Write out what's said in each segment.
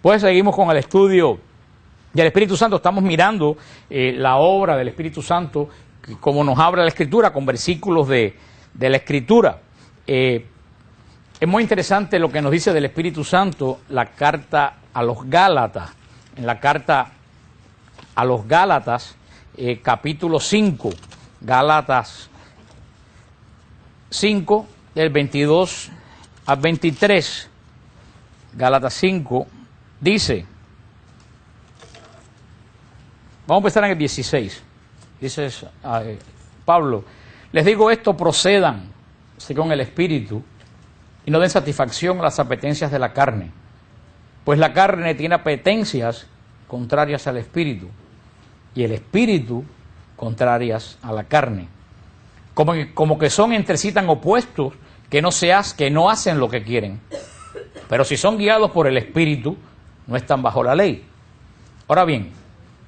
Pues seguimos con el estudio del Espíritu Santo. Estamos mirando la obra del Espíritu Santo, como nos habla la Escritura, con versículos de la Escritura. Es muy interesante lo que nos dice del Espíritu Santo la carta a los Gálatas. En la carta a los Gálatas, capítulo 5, Gálatas 5, del 22 al 23, Gálatas 5, dice, vamos a empezar en el 16, dice Pablo, les digo esto, procedan según el Espíritu y no den satisfacción a las apetencias de la carne, pues la carne tiene apetencias contrarias al Espíritu y el Espíritu contrarias a la carne. Como que son entre sí tan opuestos que no hacen lo que quieren. Pero si son guiados por el Espíritu, no están bajo la ley. Ahora bien,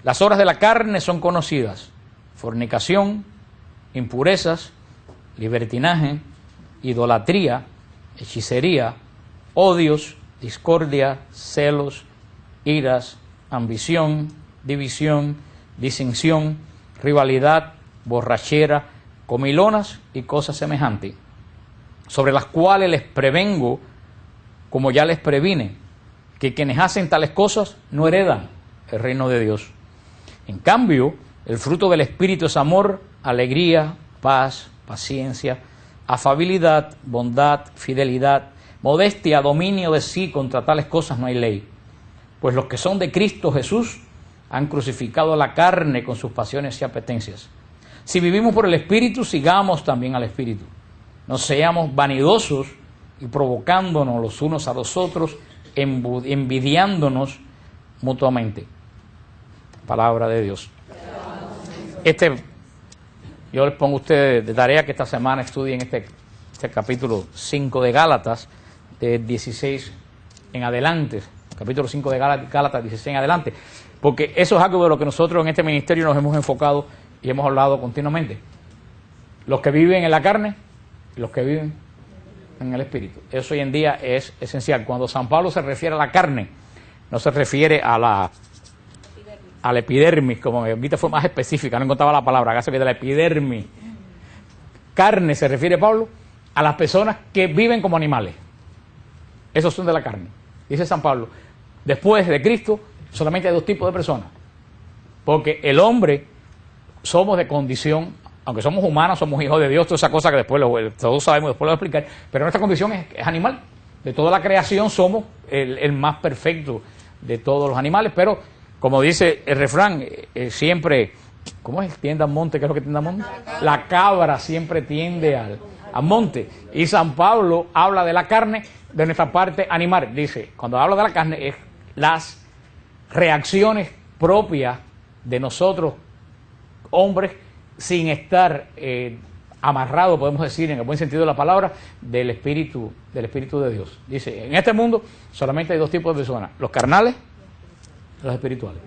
las obras de la carne son conocidas: fornicación, impurezas, libertinaje, idolatría, hechicería, odios, discordia, celos, iras, ambición, división, disensión, rivalidad, borrachera, comilonas y cosas semejantes, sobre las cuales les prevengo, como ya les previne, que quienes hacen tales cosas no heredan el reino de Dios. En cambio, el fruto del Espíritu es amor, alegría, paz, paciencia, afabilidad, bondad, fidelidad, modestia, dominio de sí. Contra tales cosas no hay ley. Pues los que son de Cristo Jesús han crucificado la carne con sus pasiones y apetencias. Si vivimos por el Espíritu, sigamos también al Espíritu. No seamos vanidosos y provocándonos los unos a los otros, envidiándonos mutuamente. Palabra de Dios. Yo les pongo a ustedes de tarea que esta semana estudien este capítulo 5 de Gálatas, de 16 en adelante. Capítulo 5 de Gálatas, 16 en adelante. Porque eso es algo de lo que nosotros en este ministerio nos hemos enfocado y hemos hablado continuamente. Los que viven en la carne y los que viven en el Espíritu. Eso hoy en día es esencial. Cuando San Pablo se refiere a la carne, no se refiere a la epidermis, como ahorita fue más específica, no encontraba la palabra, acá se ve de la epidermis. Carne se refiere, Pablo, a las personas que viven como animales. Esos son de la carne. Dice San Pablo, después de Cristo solamente hay dos tipos de personas. Porque el hombre somos de condición, aunque somos humanos, somos hijos de Dios, toda esa cosa que después todos sabemos, después lo voy a explicar, pero nuestra condición es animal. De toda la creación somos el más perfecto de todos los animales, pero como dice el refrán, siempre, ¿cómo es? Tiende al monte, ¿qué es lo que tiende al monte? La cabra siempre tiende al monte. Y San Pablo habla de la carne, de nuestra parte animal. Dice, cuando habla de la carne, es las reacciones propias de nosotros, hombres, sin estar amarrados, podemos decir, en el buen sentido de la palabra, del Espíritu de Dios. Dice, en este mundo solamente hay dos tipos de personas, los carnales y los espirituales.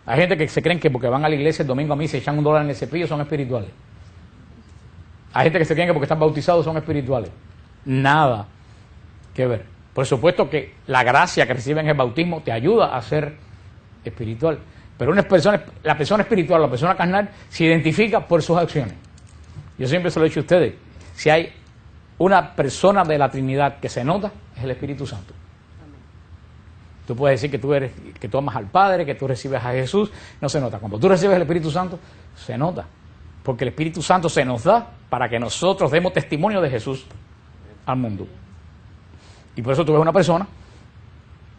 Hay gente que se creen que porque van a la iglesia el domingo a misa y echan $1 en el cepillo son espirituales. Hay gente que se creen que porque están bautizados son espirituales. Nada que ver. Por supuesto que la gracia que reciben en el bautismo te ayuda a ser espiritual. Pero la persona espiritual, la persona carnal, se identifica por sus acciones. Yo siempre se lo he dicho a ustedes, si hay una persona de la Trinidad que se nota, es el Espíritu Santo. Tú puedes decir que tú amas al Padre, que tú recibes a Jesús, no se nota. Cuando tú recibes el Espíritu Santo, se nota. Porque el Espíritu Santo se nos da para que nosotros demos testimonio de Jesús al mundo. Y por eso tú ves una persona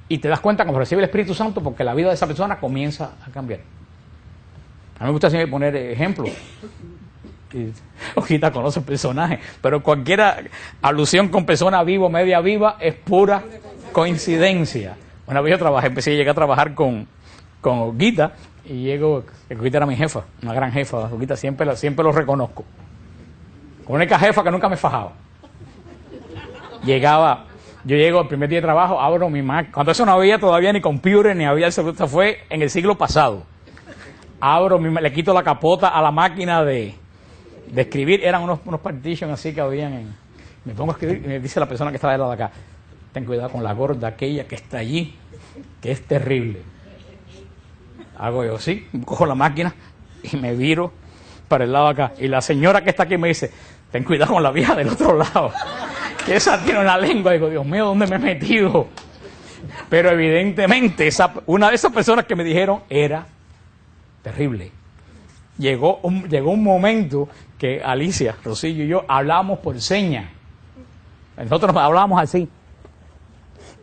y te das cuenta cuando recibe el Espíritu Santo, porque la vida de esa persona comienza a cambiar. A mí me gusta siempre poner ejemplos. Ahorita conoce personajes, pero cualquier alusión con persona viva o media viva es pura coincidencia. Una vez llegué a trabajar con Olguita, y Olguita era mi jefa, una gran jefa. Olguita siempre lo reconozco. La única jefa que nunca me fajaba. Yo llego el primer día de trabajo, abro mi máquina. Cuando eso no había todavía ni computer, ni había el celular, esto fue en el siglo pasado. Le quito la capota a la máquina de escribir. Eran unos partitions así que habían. Me pongo a escribir y me dice la persona que estaba de lado de acá, ten cuidado con la gorda aquella que está allí, que es terrible. Hago yo, sí, cojo la máquina y me viro para el lado de acá. Y la señora que está aquí me dice, ten cuidado con la vieja del otro lado, que esa tiene una lengua. Digo, Dios mío, ¿dónde me he metido? Pero evidentemente una de esas personas que me dijeron era terrible. Llegó un momento que Alicia, Rosillo y yo hablábamos por señas. Nosotros nos hablábamos así,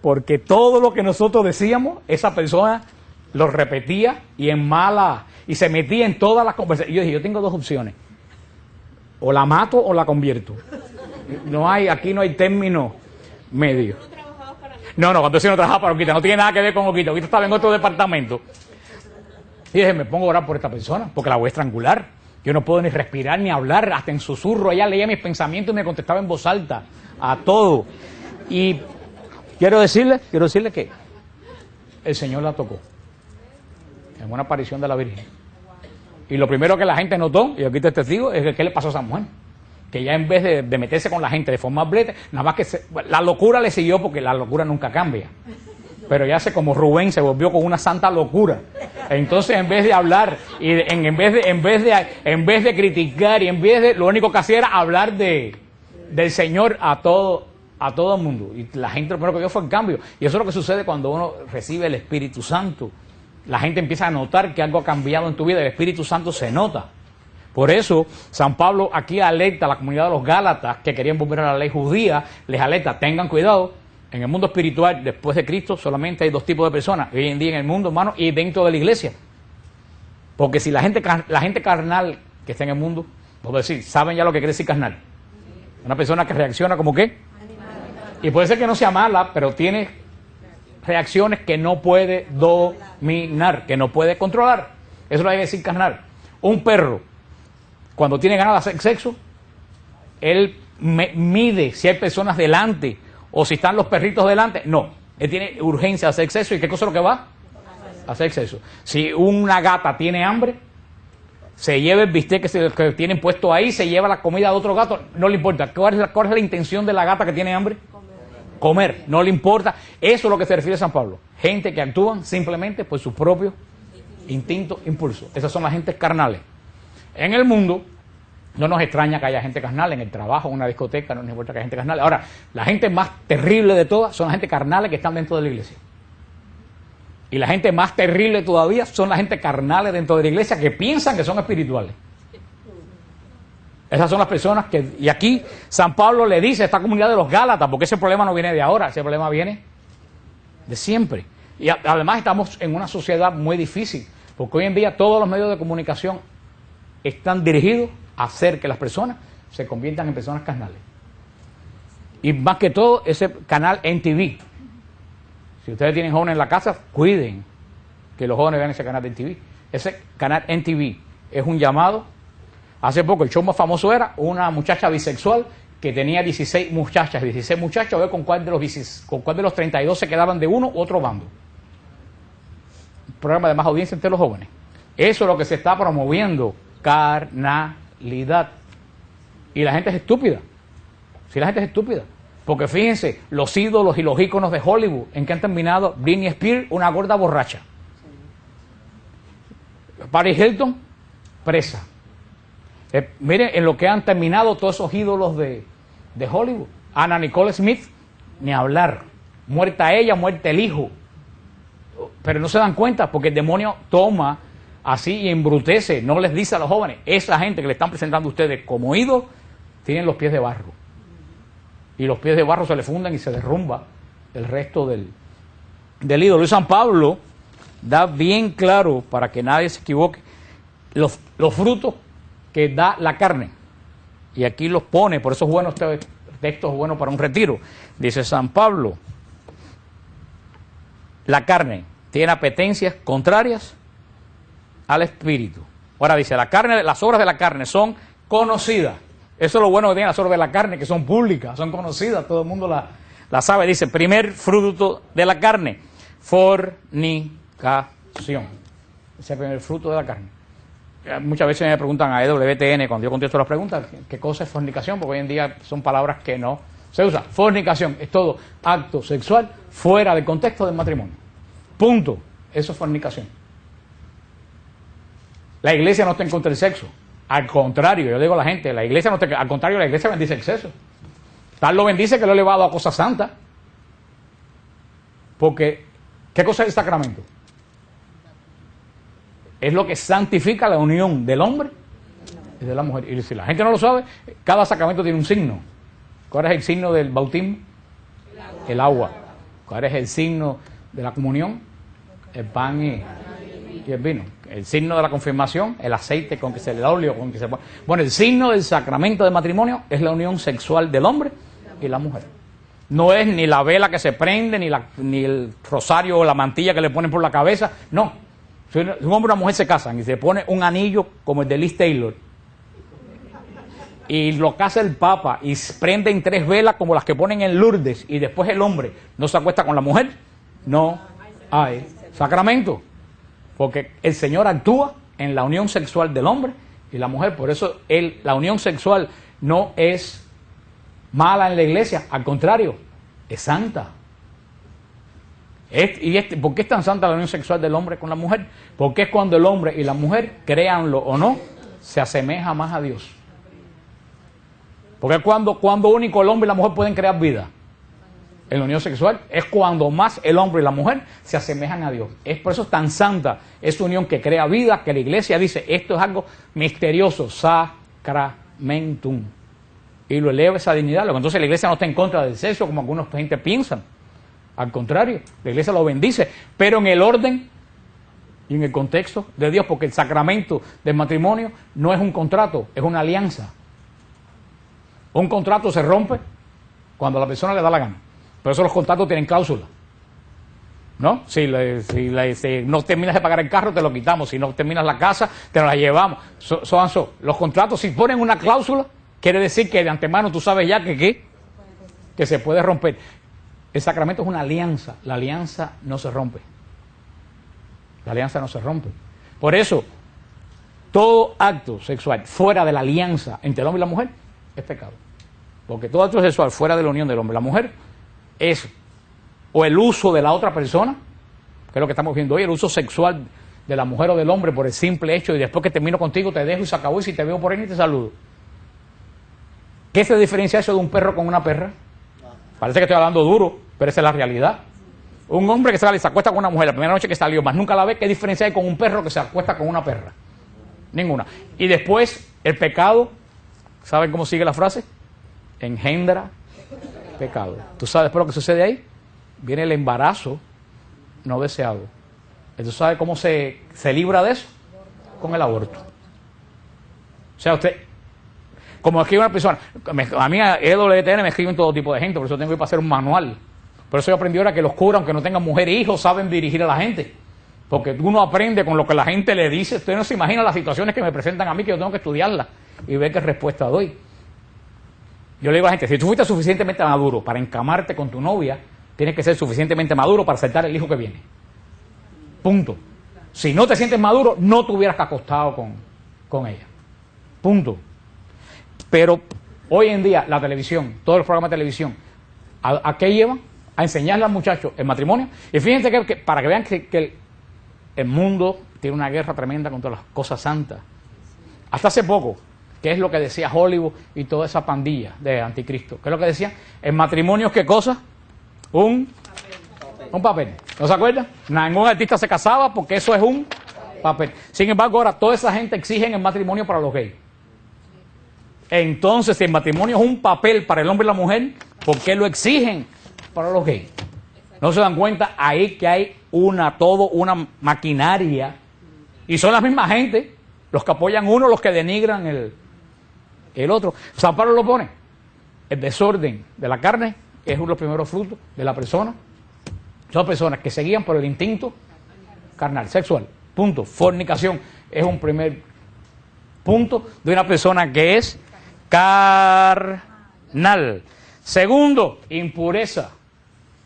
porque todo lo que nosotros decíamos, esa persona lo repetía y se metía en todas las conversaciones. Yo dije, yo tengo dos opciones, o la mato o la convierto. Aquí no hay término medio. No, cuando yo no trabajaba para Oquita, no tiene nada que ver con Oquita. Oquita estaba en otro departamento. Y dije, me pongo a orar por esta persona, porque la voy a estrangular. Yo no puedo ni respirar ni hablar, hasta en susurro. Ella leía mis pensamientos y me contestaba en voz alta a todo. Y quiero decirle que el Señor la tocó en una aparición de la Virgen. Y lo primero que la gente notó, y aquí te testigo, es que ¿qué le pasó a esa mujer? Que ya en vez de meterse con la gente de forma bleta, nada más que la locura le siguió, porque la locura nunca cambia. Pero ya como Rubén se volvió con una santa locura. Entonces, en vez de hablar, y en vez de criticar, lo único que hacía era hablar del Señor a todo el mundo. Y la gente lo primero que vio fue el cambio. Y eso es lo que sucede cuando uno recibe el Espíritu Santo. La gente empieza a notar que algo ha cambiado en tu vida. El Espíritu Santo se nota. Por eso, San Pablo aquí alerta a la comunidad de los Gálatas que querían volver a la ley judía, les alerta, tengan cuidado. En el mundo espiritual, después de Cristo, solamente hay dos tipos de personas, hoy en día en el mundo, hermano, y dentro de la iglesia. Porque si la gente carnal que está en el mundo, vamos a decir, saben ya lo que quiere decir carnal. Una persona que reacciona como qué. Y puede ser que no sea mala, pero tiene reacciones que no puede dominar, que no puede controlar. Eso lo hay que decir carnal. Un perro, cuando tiene ganas de hacer sexo, él mide si hay personas delante o si están los perritos delante. No, él tiene urgencia de hacer sexo. ¿Y qué cosa es lo que va? A hacer sexo. Si una gata tiene hambre, se lleva el bistec que tienen puesto ahí, se lleva la comida de otro gato, no le importa. ¿Cuál es la intención de la gata que tiene hambre? Comer, no le importa. Eso es lo que se refiere a San Pablo. Gente que actúan simplemente por su propio instinto, impulso. Esas son las gentes carnales. En el mundo, no nos extraña que haya gente carnal en el trabajo, en una discoteca, no nos importa que haya gente carnal. Ahora, la gente más terrible de todas son las gente carnales que están dentro de la iglesia. Y la gente más terrible todavía son las gente carnales dentro de la iglesia que piensan que son espirituales. Esas son las personas que... Y aquí San Pablo le dice a esta comunidad de los Gálatas, porque ese problema no viene de ahora, ese problema viene de siempre. Y además estamos en una sociedad muy difícil, porque hoy en día todos los medios de comunicación están dirigidos a hacer que las personas se conviertan en personas carnales. Y más que todo, ese canal NTV. Si ustedes tienen jóvenes en la casa, cuiden que los jóvenes vean ese canal de NTV. Ese canal NTV es un llamado. Hace poco el show más famoso era una muchacha bisexual que tenía 16 muchachas, a ver con cuál de los 32 se quedaban de uno u otro bando. Un programa de más audiencia entre los jóvenes. Eso es lo que se está promoviendo, carnalidad. Y la gente es estúpida. Sí, la gente es estúpida. Porque fíjense, los ídolos y los íconos de Hollywood, ¿en qué han terminado? Britney Spears, una gorda borracha. Paris Hilton, presa. Miren en lo que han terminado todos esos ídolos de Hollywood. Anna Nicole Smith, ni hablar. Muerta ella, muerta el hijo. Pero no se dan cuenta porque el demonio toma así y embrutece, no les dice a los jóvenes. Esa gente que le están presentando a ustedes como ídolo, tienen los pies de barro. Y los pies de barro se le fundan y se derrumba el resto del ídolo. Y San Pablo da bien claro, para que nadie se equivoque, los frutos que da la carne. Y aquí los pone, por eso es bueno este texto, es bueno para un retiro. Dice San Pablo, la carne tiene apetencias contrarias al espíritu. Ahora dice, las obras de la carne son conocidas. Eso es lo bueno que tienen las obras de la carne, que son públicas, son conocidas, todo el mundo la sabe. Dice, primer fruto de la carne, fornicación. Ese es el primer fruto de la carne. Muchas veces me preguntan a EWTN, cuando yo contesto las preguntas, ¿qué cosa es fornicación? Porque hoy en día son palabras que no Se usa fornicación, es todo acto sexual fuera del contexto del matrimonio. Punto. Eso es fornicación. La iglesia no está en contra del sexo. Al contrario, yo digo a la gente, la iglesia no está, al contrario, la iglesia bendice el sexo. Tal lo bendice que lo ha elevado a cosas santas. Porque, ¿qué cosa es el sacramento? Es lo que santifica la unión del hombre y de la mujer. Y si la gente no lo sabe, cada sacramento tiene un signo. ¿Cuál es el signo del bautismo? El agua. ¿Cuál es el signo de la comunión? El pan y el vino. El signo de la confirmación, el aceite con que se le da óleo, con que se pone. Bueno, el signo del sacramento de matrimonio es la unión sexual del hombre y la mujer. No es ni la vela que se prende, ni el rosario o la mantilla que le ponen por la cabeza. No. Si un hombre y una mujer se casan y se pone un anillo como el de Liz Taylor y lo casa el Papa y prenden 3 velas como las que ponen en Lourdes y después el hombre no se acuesta con la mujer, no hay sacramento. Porque el Señor actúa en la unión sexual del hombre y la mujer. Por eso la unión sexual no es mala en la iglesia, al contrario, es santa. ¿Por qué es tan santa la unión sexual del hombre con la mujer? Porque es cuando el hombre y la mujer, créanlo o no, se asemeja más a Dios. Porque es cuando único el hombre y la mujer pueden crear vida. En la unión sexual es cuando más el hombre y la mujer se asemejan a Dios. Es por eso es tan santa esa unión que crea vida, que la iglesia dice, esto es algo misterioso, sacramentum. Y lo eleva esa dignidad. Entonces la iglesia no está en contra del sexo, como algunos gente piensan. Al contrario, la iglesia lo bendice, pero en el orden y en el contexto de Dios, porque el sacramento del matrimonio no es un contrato, es una alianza. Un contrato se rompe cuando a la persona le da la gana. Por eso los contratos tienen cláusulas. ¿No? Si no terminas de pagar el carro, te lo quitamos. Si no terminas la casa, te la llevamos. Los contratos, si ponen una cláusula, quiere decir que de antemano tú sabes ya que se puede romper. El sacramento es una alianza. La alianza no se rompe. La alianza no se rompe. Por eso, todo acto sexual fuera de la alianza entre el hombre y la mujer es pecado. Porque todo acto sexual fuera de la unión del hombre y la mujer es o el uso de la otra persona, que es lo que estamos viendo hoy, el uso sexual de la mujer o del hombre por el simple hecho, y después que termino contigo te dejo y se acabó, y si te veo por ahí ni te saludo. ¿Qué se diferencia eso de un perro con una perra? Parece que estoy hablando duro, pero esa es la realidad. Un hombre que sale y se acuesta con una mujer la primera noche que salió, más nunca la ve, ¿qué diferencia hay con un perro que se acuesta con una perra? Ninguna. Y después, el pecado, ¿saben cómo sigue la frase? Engendra pecado. ¿Tú sabes después lo que sucede ahí? Viene el embarazo no deseado. ¿Tú sabes cómo se libra de eso? Con el aborto. O sea, usted, como escribe una persona, a mí a EWTN me escriben todo tipo de gente, por eso tengo que ir para hacer un manual. Por eso yo aprendí ahora que los curas, aunque no tengan mujer e hijos, saben dirigir a la gente. Porque uno aprende con lo que la gente le dice. Usted no se imagina las situaciones que me presentan a mí, que yo tengo que estudiarlas y ver qué respuesta doy. Yo le digo a la gente, si tú fuiste suficientemente maduro para encamarte con tu novia, tienes que ser suficientemente maduro para aceptar el hijo que viene. Punto. Si no te sientes maduro, no te hubieras acostado con ella. Punto. Pero hoy en día, la televisión, todos los programas de televisión, ¿a qué llevan? A enseñarle al muchacho el matrimonio. Y fíjense que para que vean que el mundo tiene una guerra tremenda contra las cosas santas. Hasta hace poco, ¿qué es lo que decía Hollywood y toda esa pandilla de anticristo? ¿Qué es lo que decían? ¿El matrimonio qué cosa? Un papel. ¿No se acuerdan? Ningún artista se casaba porque eso es un papel. Sin embargo, ahora toda esa gente exige el matrimonio para los gays. Entonces, si el matrimonio es un papel para el hombre y la mujer, ¿por qué lo exigen para los gays? ¿No se dan cuenta ahí que hay una maquinaria? Y son las mismas gente, los que apoyan uno, los que denigran el otro. San Pablo lo pone. El desorden de la carne es uno de los primeros frutos de la persona. Son personas que se guían por el instinto carnal, sexual. Punto. Fornicación es un primer punto de una persona que es carnal. Segundo, impureza.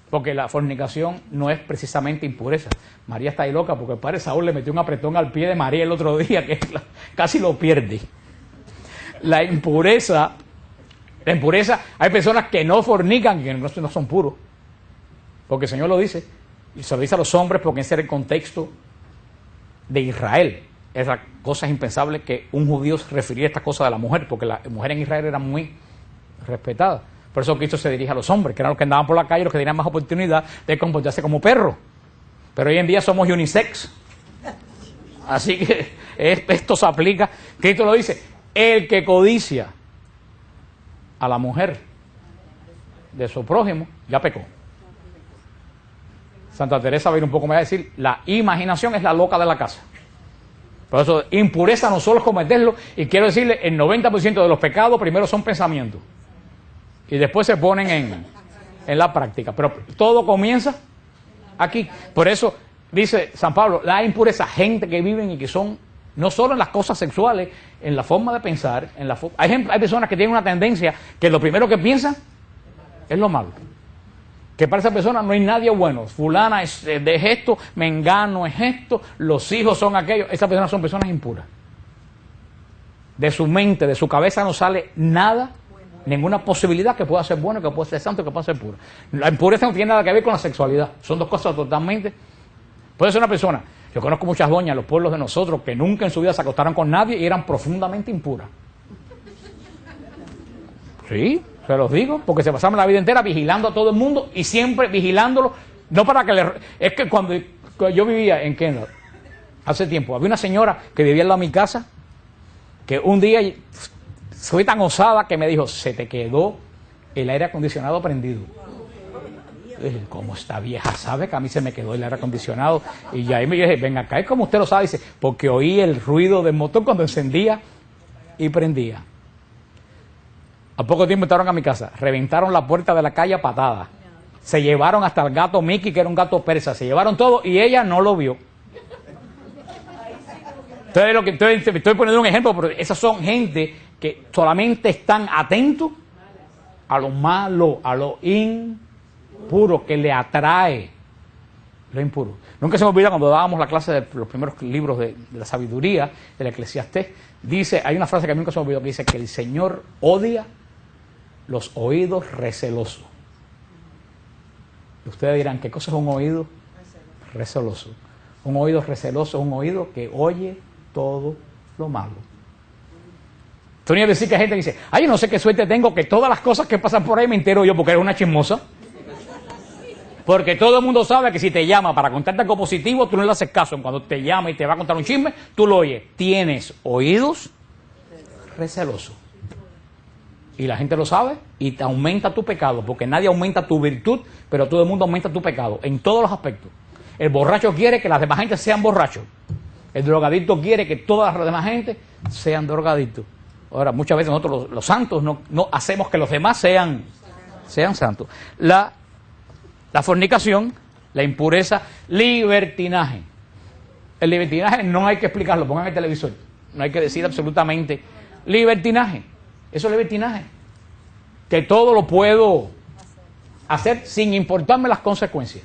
Porque la fornicación no es precisamente impureza. María está ahí loca porque el padre Saúl le metió un apretón al pie de María el otro día que casi lo pierde. La impureza La impureza, hay personas que no fornican y que no son puros. Porque el Señor lo dice, y se lo dice a los hombres porque ese era el contexto de Israel. Era cosas impensables que un judío refiriera a esta cosa de la mujer, porque la mujer en Israel era muy respetada. Por eso Cristo se dirige a los hombres, que eran los que andaban por la calle, los que tenían más oportunidad de comportarse como perros. Pero hoy en día somos unisex. Así que esto se aplica. Cristo lo dice, el que codicia a la mujer de su prójimo, ya pecó. Santa Teresa va a ir un poco más a decir, la imaginación es la loca de la casa. Por eso, impureza no solo es cometerlo, y quiero decirle, el 90% de los pecados primero son pensamientos, y después se ponen en la práctica. Pero todo comienza aquí. Por eso, dice San Pablo, la impureza, gente que viven y que son, no solo en las cosas sexuales, en la forma de pensar, hay personas que tienen una tendencia que lo primero que piensan es lo malo. Que para esa persona no hay nadie bueno. Fulana es de esto, mengano es esto, los hijos son aquellos. Esas personas son personas impuras. De su mente, de su cabeza no sale nada, ninguna posibilidad que pueda ser bueno, que pueda ser santo, que pueda ser puro. La impureza no tiene nada que ver con la sexualidad. Son dos cosas totalmente. Puede ser una persona. Yo conozco muchas doñas en los pueblos de nosotros que nunca en su vida se acostaron con nadie y eran profundamente impuras. Sí. Se los digo, porque se pasaban la vida entera vigilando a todo el mundo y siempre vigilándolo, no para que le... Es que cuando yo vivía en Kendall, hace tiempo, había una señora que vivía al lado de mi casa, que un día fui tan osada que me dijo, se te quedó el aire acondicionado prendido. Y dije, ¿cómo esta vieja sabe que a mí se me quedó el aire acondicionado? Y ahí me dije, venga acá, y como usted lo sabe, dice, porque oí el ruido del motor cuando encendía y prendía. A poco tiempo entraron a mi casa, reventaron la puerta de la calle a patadas. Se llevaron hasta el gato Mickey, que era un gato persa, se llevaron todo y ella no lo vio. Entonces, estoy poniendo un ejemplo, pero esas son gente que solamente están atentos a lo malo, a lo impuro, que le atrae lo impuro. Nunca se me olvida cuando dábamos la clase de los primeros libros de la sabiduría, de la Eclesiastés, dice, hay una frase que nunca se me olvidó, que dice que el Señor odia los oídos recelosos. Y ustedes dirán, ¿qué cosa es un oído receloso? Un oído receloso es un oído que oye todo lo malo. Tú ni a decir que hay gente que dice, ay, yo no sé qué suerte tengo, que todas las cosas que pasan por ahí me entero yo porque eres una chismosa. Porque todo el mundo sabe que si te llama para contarte algo positivo, tú no le haces caso. Cuando te llama y te va a contar un chisme, tú lo oyes. Tienes oídos recelosos. Y la gente lo sabe y te aumenta tu pecado, porque nadie aumenta tu virtud, pero todo el mundo aumenta tu pecado, en todos los aspectos. El borracho quiere que las demás gente sean borrachos. El drogadicto quiere que todas las demás gente sean drogadictos. Ahora, muchas veces nosotros los santos no hacemos que los demás sean santos. La fornicación, la impureza, libertinaje. El libertinaje no hay que explicarlo, pongan el televisor. No hay que decir absolutamente libertinaje. Eso es libertinaje. Que todo lo puedo hacer sin importarme las consecuencias.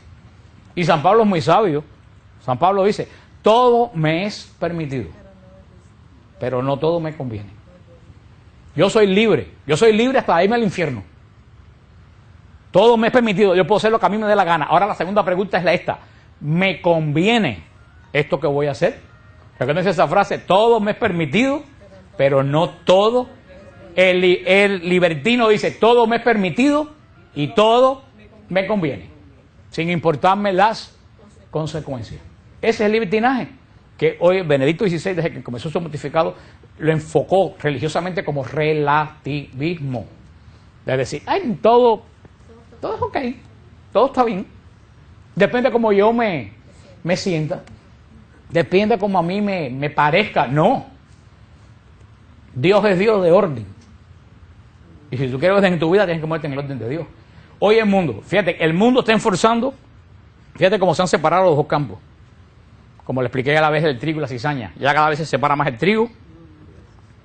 Y San Pablo es muy sabio. San Pablo dice, todo me es permitido, pero no todo me conviene. Yo soy libre hasta irme al infierno. Todo me es permitido, yo puedo hacer lo que a mí me dé la gana. Ahora la segunda pregunta es esta, ¿me conviene esto que voy a hacer? Recuerden esa frase, todo me es permitido, pero no todo. El libertino dice, todo me es permitido y todo me conviene, sin importarme las consecuencias. Ese es el libertinaje, que hoy Benedicto XVI, desde que comenzó su pontificado, lo enfocó religiosamente como relativismo. Es decir, ay, todo es ok, todo está bien. Depende de cómo yo me sienta, depende de cómo a mí me parezca. No, Dios es Dios de orden. Y si tú quieres orden en tu vida, tienes que moverte en el orden de Dios. Hoy el mundo, fíjate, el mundo está enforzando, fíjate cómo se han separado los dos campos. Como le expliqué a la vez del trigo y la cizaña. Ya cada vez se separa más el trigo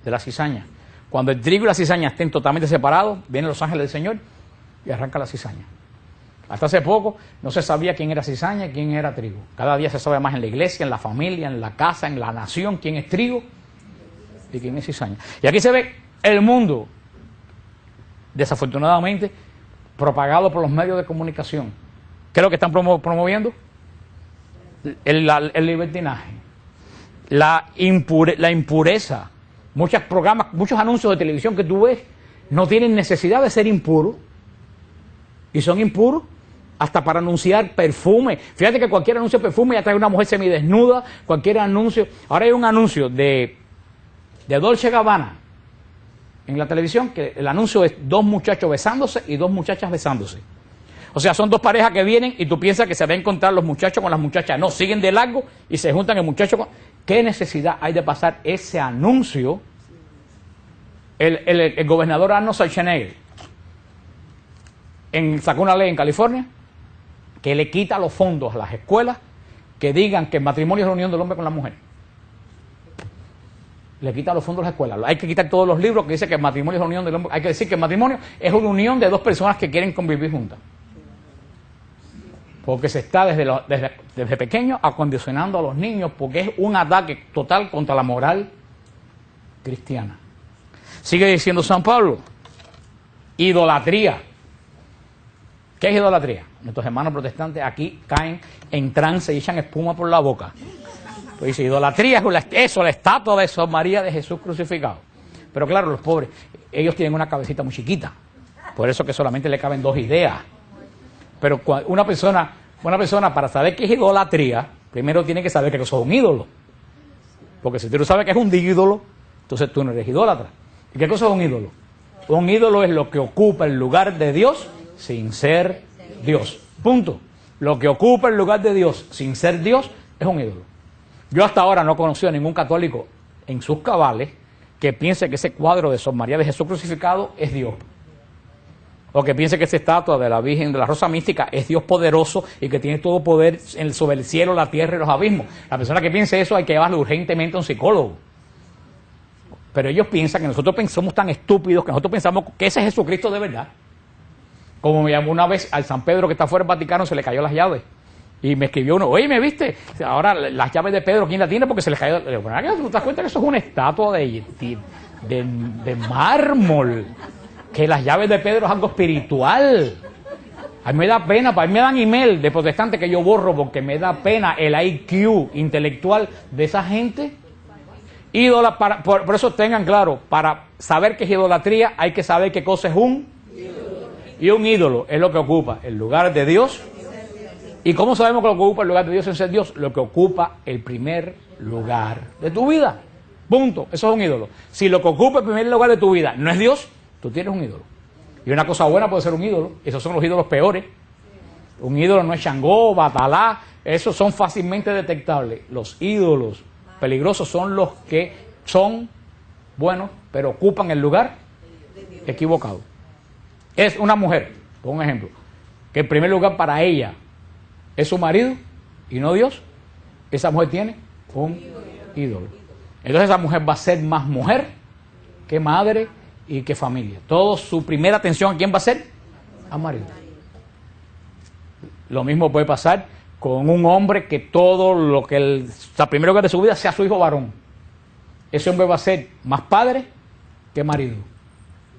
de la cizaña. Cuando el trigo y la cizaña estén totalmente separados, vienen los ángeles del Señor y arranca la cizaña. Hasta hace poco no se sabía quién era cizaña y quién era trigo. Cada día se sabe más en la iglesia, en la familia, en la casa, en la nación, quién es trigo y quién es cizaña. Y aquí se ve el mundo desafortunadamente, propagado por los medios de comunicación. ¿Qué es lo que están promoviendo? El libertinaje, la impureza. Muchos programas, muchos anuncios de televisión que tú ves no tienen necesidad de ser impuros, y son impuros hasta para anunciar perfume. Fíjate que cualquier anuncio de perfume ya trae una mujer semidesnuda, cualquier anuncio. Ahora hay un anuncio de Dolce & Gabbana en la televisión, que el anuncio es 2 muchachos besándose y 2 muchachas besándose. O sea, son 2 parejas que vienen y tú piensas que se va a encontrar los muchachos con las muchachas. No, siguen de largo y se juntan el muchacho con... ¿Qué necesidad hay de pasar ese anuncio? El gobernador Arnold Schwarzenegger sacó una ley en California que le quita los fondos a las escuelas que digan que el matrimonio es la unión del hombre con la mujer. Le quita los fondos a las escuelas. Hay que quitar todos los libros que dicen que el matrimonio es la unión del hombre. Hay que decir que el matrimonio es una unión de 2 personas que quieren convivir juntas. Porque se está desde pequeño acondicionando a los niños, porque es un ataque total contra la moral cristiana. Sigue diciendo San Pablo, idolatría. ¿Qué es idolatría? Nuestros hermanos protestantes aquí caen en trance y echan espuma por la boca. Pues dice, idolatría es la estatua de Sor María de Jesús crucificado. Pero claro, los pobres, ellos tienen una cabecita muy chiquita, por eso que solamente le caben 2 ideas. Pero una persona para saber qué es idolatría, primero tiene que saber que eso es un ídolo. Porque si tú no sabes que es un ídolo, entonces tú no eres idólatra. ¿Y qué cosa es un ídolo? Un ídolo es lo que ocupa el lugar de Dios sin ser Dios. Punto. Lo que ocupa el lugar de Dios sin ser Dios es un ídolo. Yo hasta ahora no he conocido a ningún católico en sus cabales que piense que ese cuadro de Sor María de Jesús crucificado es Dios. O que piense que esa estatua de la Virgen de la Rosa Mística es Dios poderoso y que tiene todo poder sobre el cielo, la tierra y los abismos. La persona que piense eso hay que llevarlo urgentemente a un psicólogo. Pero ellos piensan que nosotros somos tan estúpidos que nosotros pensamos que ese es Jesucristo de verdad. Como me llamó una vez al San Pedro que está fuera del Vaticano, se le cayó las llaves. Y me escribió uno, oye, ¿me viste? Ahora las llaves de Pedro, ¿quién la tiene? Porque se le cayó. Le digo, ¿tú te das cuenta que eso es una estatua de mármol? Que las llaves de Pedro es algo espiritual. A mí me da pena, a mí me dan email de protestantes que yo borro porque me da pena el IQ intelectual de esa gente. Por eso tengan claro, para saber qué es idolatría hay que saber qué cosa es un ídolo. Y un ídolo es lo que ocupa el lugar de Dios. ¿Y cómo sabemos que lo que ocupa el lugar de Dios sin ser Dios? Lo que ocupa el primer lugar de tu vida. Punto. Eso es un ídolo. Si lo que ocupa el primer lugar de tu vida no es Dios, tú tienes un ídolo. Y una cosa buena puede ser un ídolo. Esos son los ídolos peores. Un ídolo no es Shangó, Batalá. Esos son fácilmente detectables. Los ídolos peligrosos son los que son buenos, pero ocupan el lugar equivocado. Es una mujer, por un ejemplo, que el primer lugar para ella es su marido y no Dios. Esa mujer tiene un ídolo. Entonces esa mujer va a ser más mujer que madre y que familia. Todo su primera atención ¿a quién va a ser? Al marido. Lo mismo puede pasar con un hombre que todo lo que el primer lugar de su vida sea su hijo varón. Ese hombre va a ser más padre que marido.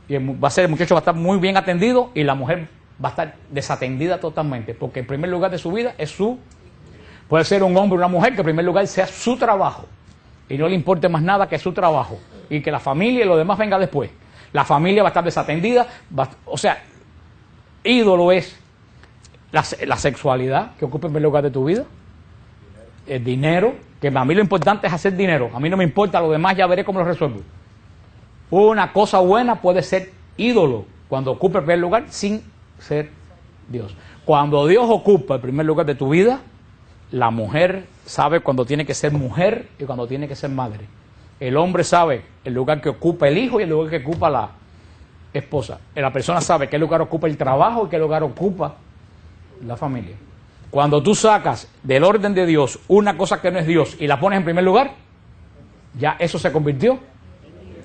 Y el muchacho va a estar muy bien atendido y la mujer va a estar desatendida totalmente, porque el primer lugar de su vida es puede ser un hombre o una mujer que en primer lugar sea su trabajo y no le importe más nada que su trabajo y que la familia y lo demás venga después. La familia va a estar desatendida, o sea, ídolo es la sexualidad que ocupa el primer lugar de tu vida, el dinero, que a mí lo importante es hacer dinero, a mí no me importa lo demás, ya veré cómo lo resuelvo. Una cosa buena puede ser ídolo cuando ocupa el primer lugar sin ser Dios. Cuando Dios ocupa el primer lugar de tu vida, la mujer sabe cuando tiene que ser mujer y cuando tiene que ser madre. El hombre sabe el lugar que ocupa el hijo y el lugar que ocupa la esposa. La persona sabe qué lugar ocupa el trabajo y qué lugar ocupa la familia. Cuando tú sacas del orden de Dios una cosa que no es Dios y la pones en primer lugar, ya eso se convirtió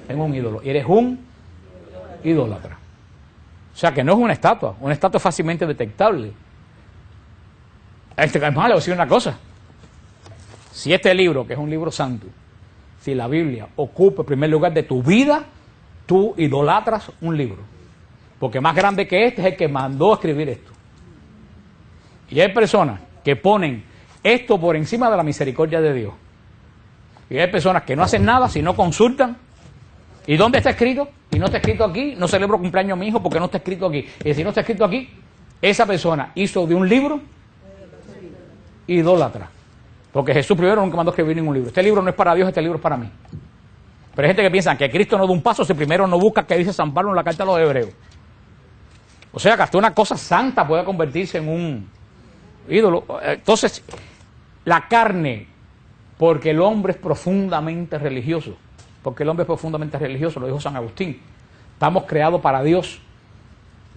en un ídolo. Y eres un idólatra. O sea que no es una estatua es fácilmente detectable. Además, le voy a decir una cosa. Si este libro, que es un libro santo, si la Biblia ocupa el primer lugar de tu vida, tú idolatras un libro. porque más grande que este es el que mandó a escribir esto. Y hay personas que ponen esto por encima de la misericordia de Dios. Y hay personas que no hacen nada si no consultan. ¿Y dónde está escrito? Y no está escrito aquí. No celebro cumpleaños a mi hijo porque no está escrito aquí. Y si no está escrito aquí, esa persona hizo de un libro idólatra. Porque Jesús primero nunca mandó a escribir ningún libro. Este libro no es para Dios, este libro es para mí. Pero hay gente que piensa que Cristo no da un paso si primero no busca que dice San Pablo en la carta a los Hebreos. O sea que hasta una cosa santa puede convertirse en un ídolo. Entonces, la carne, porque el hombre es profundamente religioso. Porque el hombre es profundamente religioso, lo dijo San Agustín. Estamos creados para Dios.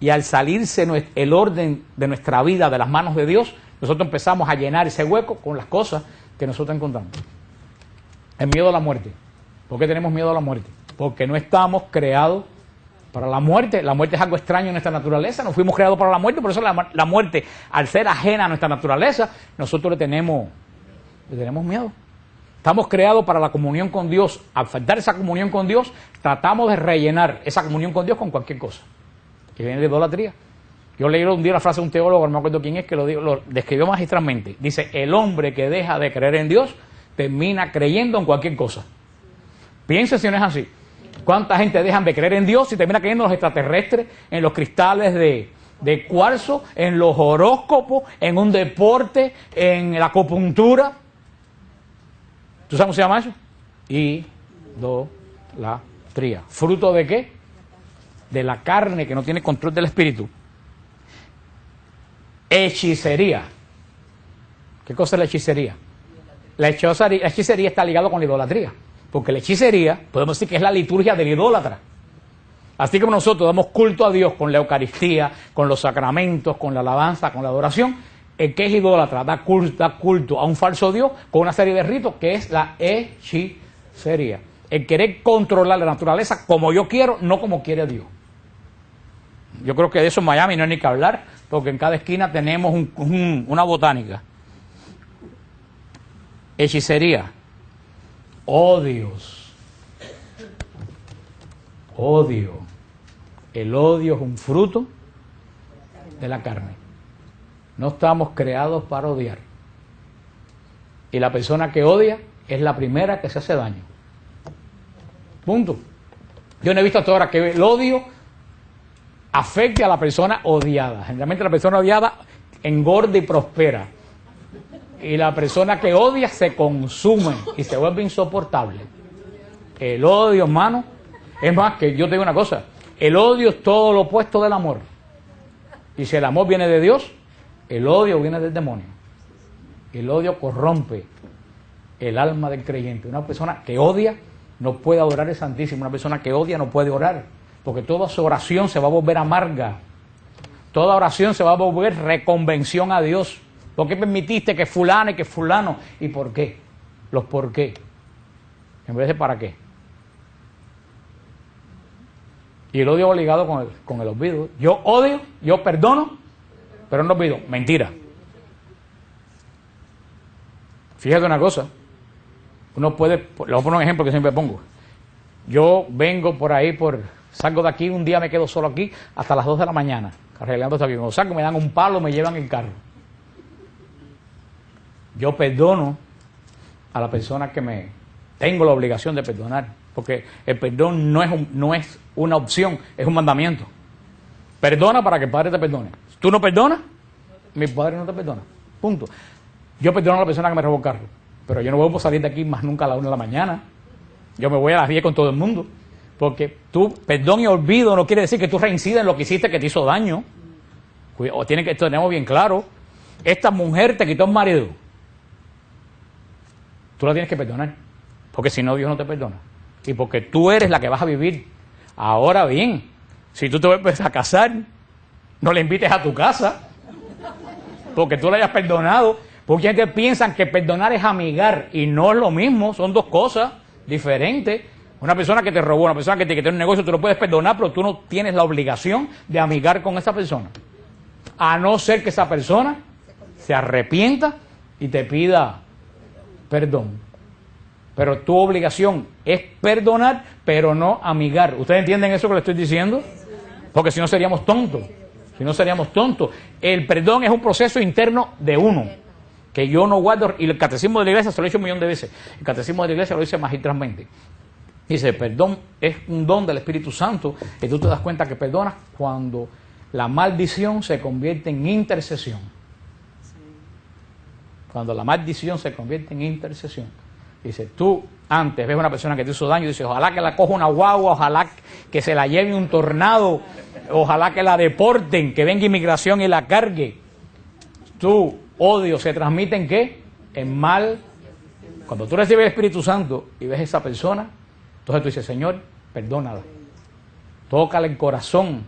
Y al salirse el orden de nuestra vida de las manos de Dios, nosotros empezamos a llenar ese hueco con las cosas que nosotros encontramos. El miedo a la muerte. ¿Por qué tenemos miedo a la muerte? Porque no estamos creados para la muerte. La muerte es algo extraño en nuestra naturaleza. No fuimos creados para la muerte, por eso la muerte, al ser ajena a nuestra naturaleza, nosotros le tenemos miedo. Estamos creados para la comunión con Dios. Al faltar esa comunión con Dios, tratamos de rellenar esa comunión con Dios con cualquier cosa. Que viene de idolatría. Yo leí un día la frase de un teólogo, no me acuerdo quién es, que lo describió magistralmente. Dice, el hombre que deja de creer en Dios termina creyendo en cualquier cosa. Piensen si no es así. ¿Cuánta gente dejan de creer en Dios y termina creyendo en los extraterrestres, en los cristales de cuarzo, en los horóscopos, en un deporte, en la acupuntura? ¿Tú sabes cómo se llama eso? Idolatría. ¿Fruto de qué? De la carne que no tiene control del espíritu. Hechicería. ¿Qué cosa es la hechicería? La hechicería está ligada con la idolatría. Porque la hechicería, podemos decir que es la liturgia del idólatra. Así como nosotros damos culto a Dios con la Eucaristía, con los sacramentos, con la alabanza, con la adoración, el que es idólatra da culto a un falso Dios con una serie de ritos que es la hechicería. El querer controlar la naturaleza como yo quiero, no como quiere Dios. Yo creo que de eso en Miami no hay ni que hablar, porque en cada esquina tenemos una botánica. Hechicería. Odios. Odio. El odio es un fruto de la carne. No estamos creados para odiar. Y la persona que odia es la primera que se hace daño. Punto. Yo no he visto hasta ahora que el odio afecte a la persona odiada. Generalmente la persona odiada engorda y prospera. Y la persona que odia se consume y se vuelve insoportable. El odio, hermano, es más que yo te digo una cosa, el odio es todo lo opuesto del amor. Y si el amor viene de Dios, el odio viene del demonio. El odio corrompe el alma del creyente. Una persona que odia no puede adorar al Santísimo. Una persona que odia no puede orar, porque toda su oración se va a volver amarga. Toda oración se va a volver reconvención a Dios. ¿Por qué permitiste que fulano y que fulano? ¿Y por qué? Los por qué. En vez de para qué. Y el odio obligado con el olvido. Yo odio, yo perdono, pero no olvido. Mentira. Fíjate una cosa. Uno puede, le voy a poner un ejemplo que siempre pongo. Yo vengo por ahí, salgo de aquí, un día me quedo solo aquí hasta las 2 de la mañana, arreglando esto aquí. Cuando salgo me dan un palo, me llevan el carro. Yo perdono a la persona que tengo la obligación de perdonar, porque el perdón no es una opción, es un mandamiento. Perdona para que el Padre te perdone. Si tú no perdonas, mi Padre no te perdona. Punto. Yo perdono a la persona que me robó el carro, pero yo no vuelvo a salir de aquí más nunca a las 1 de la mañana. Yo me voy a las 10 con todo el mundo, porque perdón y olvido no quiere decir que tú reincidas en lo que hiciste que te hizo daño. O tenemos bien claro, esta mujer te quitó el marido. Tú la tienes que perdonar, porque si no Dios no te perdona. Y porque tú eres la que vas a vivir. Ahora bien, si tú te vuelves a casar, no le invites a tu casa, porque tú la hayas perdonado. Porque gente piensan que perdonar es amigar, y no es lo mismo, son dos cosas diferentes. Una persona que te robó, una persona que te quitó un negocio, tú lo puedes perdonar, pero tú no tienes la obligación de amigar con esa persona. A no ser que esa persona se arrepienta y te pida perdón. Pero tu obligación es perdonar, pero no amigar. ¿Ustedes entienden eso que le estoy diciendo? Porque si no seríamos tontos. Si no seríamos tontos. El perdón es un proceso interno de uno. Que yo no guardo. Y el catecismo de la iglesia se lo he dicho 1.000.000 de veces. El catecismo de la iglesia lo dice magistralmente. Dice, perdón es un don del Espíritu Santo. Y tú te das cuenta que perdonas cuando la maldición se convierte en intercesión. Cuando la maldición se convierte en intercesión. Dice, tú antes ves a una persona que te hizo daño y dices, ojalá que la coja una guagua, ojalá que se la lleve un tornado, ojalá que la deporten, que venga inmigración y la cargue. Tu odio se transmite en ¿qué? En mal. Cuando tú recibes el Espíritu Santo y ves a esa persona, entonces tú dices, Señor, perdónala. Tócale el corazón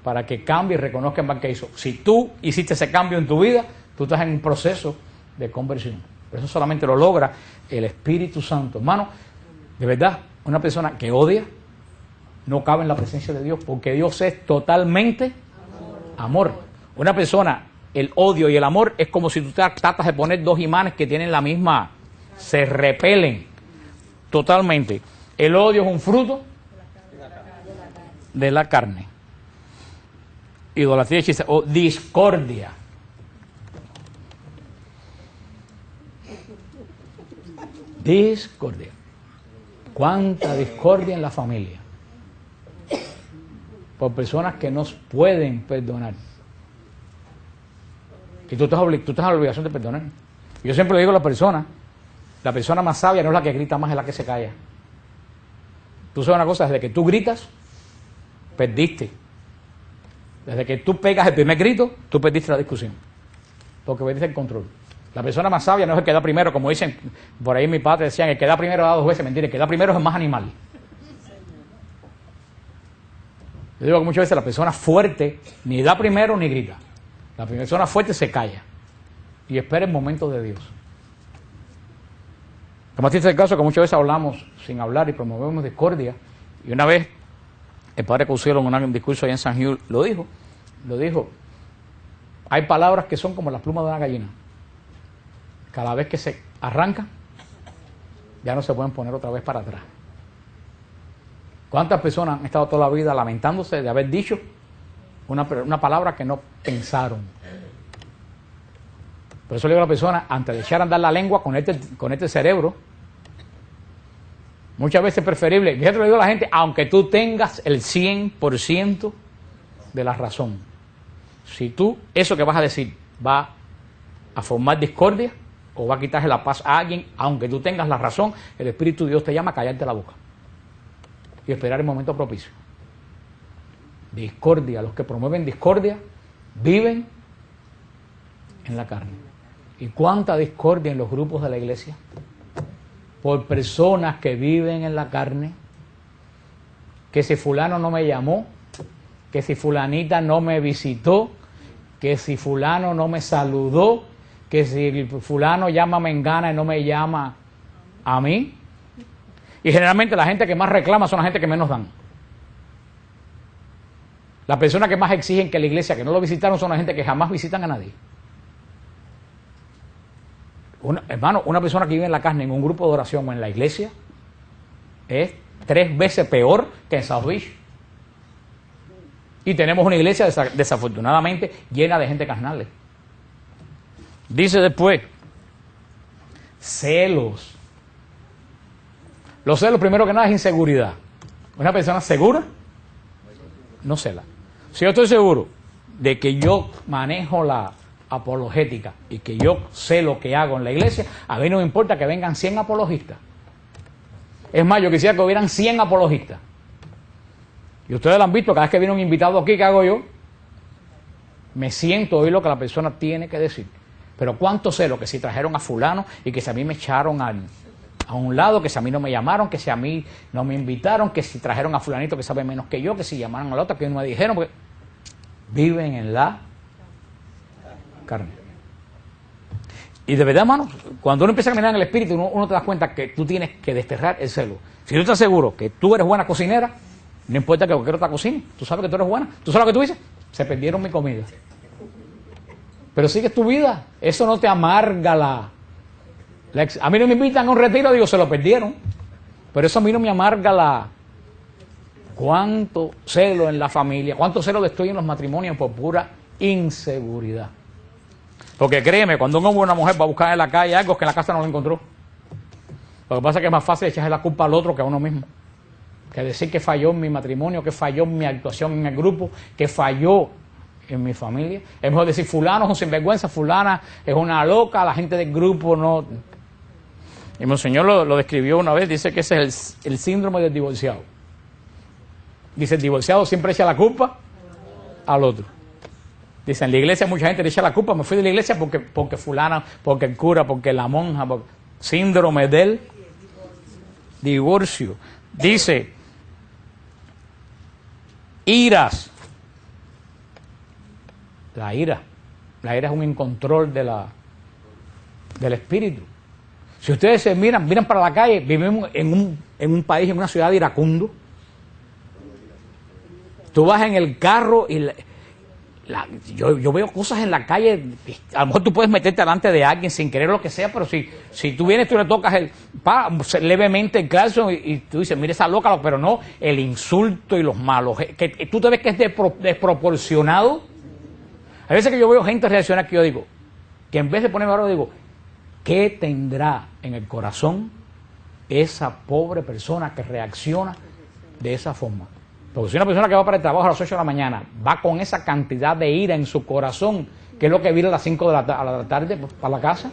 para que cambie y reconozca el mal que hizo. Si tú hiciste ese cambio en tu vida, tú estás en un proceso de conversión. Pero eso solamente lo logra el Espíritu Santo. Hermano, de verdad, una persona que odia no cabe en la presencia de Dios, porque Dios es totalmente amor. Una persona, el odio y el amor es como si tú tratas de poner dos imanes que tienen la misma, se repelen totalmente. El odio es un fruto de la carne. Idolatría, hechicería o discordia. Discordia. ¿Cuánta discordia en la familia? Por personas que no pueden perdonar. Y tú estás en la obligación de perdonar. Yo siempre le digo a la persona más sabia no es la que grita más, es la que se calla. Tú sabes una cosa, desde que tú gritas, perdiste. Desde que tú pegas el primer grito, tú perdiste la discusión. Porque perdiste el control. La persona más sabia no es el que da primero, como dicen, por ahí mi padre decían, el que da primero da dos veces, mentira, el que da primero es el más animal. Yo digo que muchas veces la persona fuerte ni da primero ni grita. La persona fuerte se calla y espera el momento de Dios. Como así es el caso que muchas veces hablamos sin hablar y promovemos discordia. Y una vez el padre Caucielo en un discurso allá en San Gil lo dijo, hay palabras que son como las plumas de una gallina. Cada vez que se arrancan, ya no se pueden poner otra vez para atrás. ¿Cuántas personas han estado toda la vida lamentándose de haber dicho una palabra que no pensaron? Por eso le digo a la persona, antes de echar a andar la lengua, con este cerebro. Muchas veces es preferible, fíjate, le digo a la gente, aunque tú tengas el 100% de la razón, si tú, eso que vas a decir, va a formar discordia, o va a quitarle la paz a alguien, aunque tú tengas la razón, el Espíritu de Dios te llama a callarte la boca y esperar el momento propicio. Discordia, los que promueven discordia viven en la carne. ¿Y cuánta discordia en los grupos de la iglesia? Por personas que viven en la carne, que si fulano no me llamó, que si fulanita no me visitó, que si fulano no me saludó, que si fulano llama a Mengana y no me llama a mí. Y generalmente la gente que más reclama son la gente que menos dan. Las personas que más exigen que la iglesia, que no lo visitaron, son la gente que jamás visitan a nadie. Hermano, una persona que vive en la carne, en un grupo de oración o en la iglesia, es 3 veces peor que en South Beach. Y tenemos una iglesia desafortunadamente llena de gente carnal. Dice después, celos. Los celos, primero que nada, es inseguridad. Una persona segura no cela. Si yo estoy seguro de que yo manejo la apologética y que yo sé lo que hago en la iglesia, a mí no me importa que vengan 100 apologistas. Es más, yo quisiera que hubieran 100 apologistas. Y ustedes lo han visto, cada vez que viene un invitado aquí, ¿qué hago yo? Me siento a oír lo que la persona tiene que decir. Pero cuánto celo que si trajeron a fulano y que si a mí me echaron a un lado, que si a mí no me llamaron, que si a mí no me invitaron, que si trajeron a fulanito que sabe menos que yo, que si llamaron a la otra que no me dijeron, porque viven en la carne. Y de verdad, hermano, cuando uno empieza a caminar en el espíritu, uno te das cuenta que tú tienes que desterrar el celo. Si tú estás seguro que tú eres buena cocinera, no importa que cualquier otra cocine, tú sabes que tú eres buena, tú sabes lo que tú dices, se perdieron mi comida. Pero sigue tu vida, eso no te amarga a mí no me invitan a un retiro, digo, se lo perdieron. Pero eso a mí no me amarga cuánto celo en la familia, cuánto celo destruyen los matrimonios por pura inseguridad. Porque créeme, cuando un hombre o una mujer va a buscar en la calle algo que en la casa no lo encontró, lo que pasa es que es más fácil echarle la culpa al otro que a uno mismo. Que decir que falló en mi matrimonio, que falló en mi actuación en el grupo, que falló en mi familia. Es mejor decir fulano es un sinvergüenza, fulana es una loca, la gente del grupo no. Y Monseñor lo describió una vez, dice que ese es el síndrome del divorciado. Dice, el divorciado siempre echa la culpa al otro. Dice, en la iglesia mucha gente le echa la culpa, me fui de la iglesia porque fulana, porque el cura, porque la monja, síndrome del divorcio. Dice, iras. La ira es un incontrol del espíritu. Si ustedes se miran para la calle, vivimos en un país, en una ciudad de iracundo. Tú vas en el carro y yo veo cosas en la calle, a lo mejor tú puedes meterte delante de alguien sin querer lo que sea, pero si tú vienes, tú le tocas levemente el calzo y tú dices, mira esa loca, pero no, el insulto y los malos, que tú te ves que es desproporcionado. Hay veces que yo veo gente reaccionar que yo digo, que en vez de ponerme ahora digo, ¿qué tendrá en el corazón esa pobre persona que reacciona de esa forma? Porque si una persona que va para el trabajo a las 8 de la mañana va con esa cantidad de ira en su corazón, que es lo que viene a las 5 de la tarde para la casa,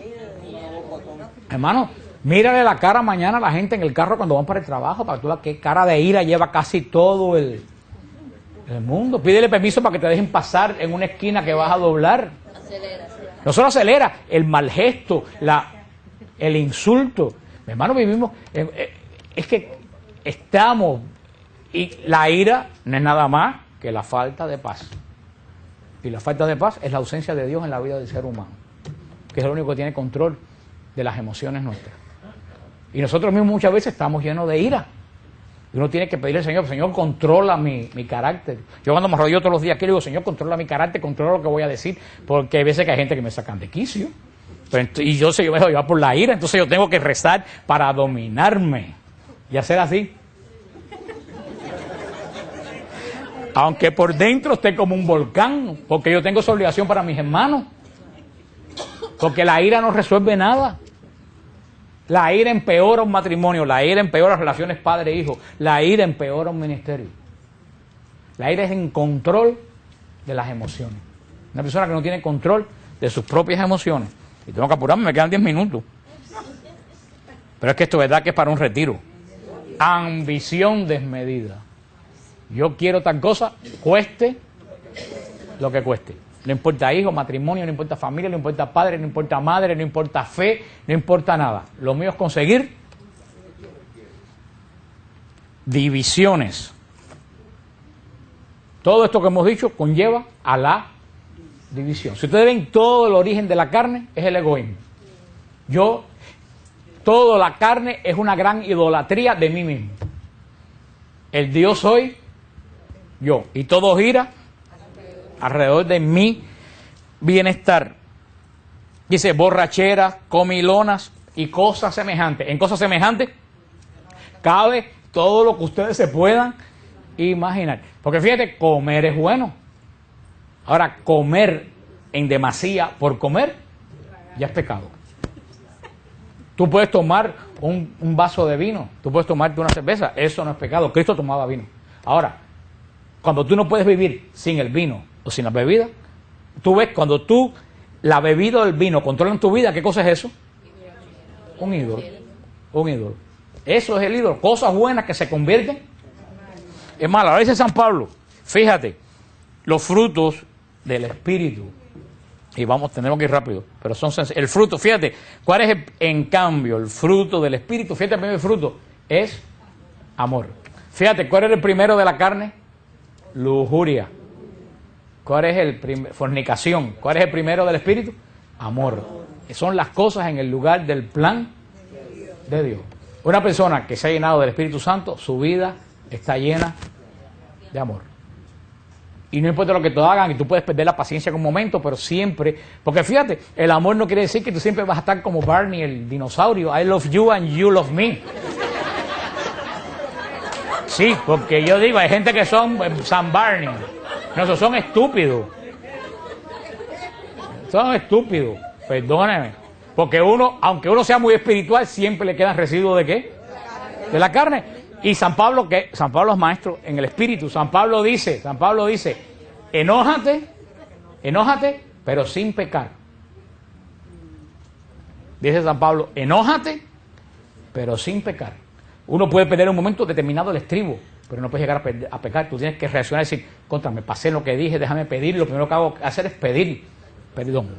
hermano, mírale la cara mañana a la gente en el carro cuando van para el trabajo, para que tú veas qué cara de ira lleva casi todo el mundo. Pídele permiso para que te dejen pasar en una esquina que vas a doblar. No solo acelera, el mal gesto, el insulto. Mi hermano, vivimos, es que estamos, y la ira no es nada más que la falta de paz. Y la falta de paz es la ausencia de Dios en la vida del ser humano, que es el único que tiene control de las emociones nuestras. Y nosotros mismos muchas veces estamos llenos de ira. Y uno tiene que pedirle al Señor, Señor, controla mi carácter. Yo cuando me rodeo todos los días aquí, le digo, Señor, controla mi carácter, controla lo que voy a decir, porque hay veces que hay gente que me sacan de quicio. Y yo me dejo llevar por la ira, entonces yo tengo que rezar para dominarme y hacer así. Aunque por dentro esté como un volcán, porque yo tengo esa obligación para mis hermanos. Porque la ira no resuelve nada. La ira empeora un matrimonio, la ira empeora relaciones padre-hijo, la ira empeora un ministerio. La ira es en control de las emociones. Una persona que no tiene control de sus propias emociones. Y tengo que apurarme, me quedan 10 minutos. Pero es que esto es verdad que es para un retiro. Ambición desmedida. Yo quiero tal cosa, cueste lo que cueste. No importa hijo, matrimonio, no importa familia, no importa padre, no importa madre, no importa fe, no importa nada. Lo mío es conseguir divisiones. Todo esto que hemos dicho conlleva a la división. Si ustedes ven, todo el origen de la carne es el egoísmo. Toda la carne es una gran idolatría de mí mismo. El Dios soy yo. Y todo gira alrededor de mi bienestar. Dice borracheras, comilonas y cosas semejantes. En cosas semejantes cabe todo lo que ustedes se puedan imaginar. Porque fíjate, comer es bueno. Ahora, comer en demasía por comer ya es pecado. Tú puedes tomar un vaso de vino, tú puedes tomarte una cerveza, eso no es pecado. Cristo tomaba vino. Ahora, cuando tú no puedes vivir sin el vino o sin la bebida, tú ves, cuando la bebida o el vino controlan tu vida, ¿qué cosa es eso? Un ídolo. Un ídolo. Eso es el ídolo. Cosas buenas que se convierten en malas. Ahora dice San Pablo, fíjate, los frutos del Espíritu. Y tenemos que ir rápido, pero son el fruto, fíjate, ¿cuál es en cambio el fruto del Espíritu? Fíjate, el primer fruto es amor. Fíjate, ¿cuál es el primero de la carne? Lujuria. ¿Cuál es el primero? Fornicación. ¿Cuál es el primero del Espíritu? Amor. Son las cosas en el lugar del plan de Dios. Una persona que se ha llenado del Espíritu Santo, su vida está llena de amor. Y no importa lo que te hagan, y tú puedes perder la paciencia en un momento, pero siempre, porque fíjate, el amor no quiere decir que tú siempre vas a estar como Barney, el dinosaurio, I love you and you love me. Sí, porque yo digo, hay gente que son San Barney. No, esos son estúpidos. Son estúpidos, perdónenme. Porque uno, aunque uno sea muy espiritual, siempre le quedan residuos ¿de qué? De la carne. Y San Pablo es maestro en el espíritu. San Pablo dice, enójate, pero sin pecar. Dice San Pablo, enójate, pero sin pecar. Uno puede perder en un momento determinado el estribo, pero no puedes llegar a pecar. Tú tienes que reaccionar y decir, contra, me pasé lo que dije, déjame pedir. Lo primero que hago hacer es pedir perdón.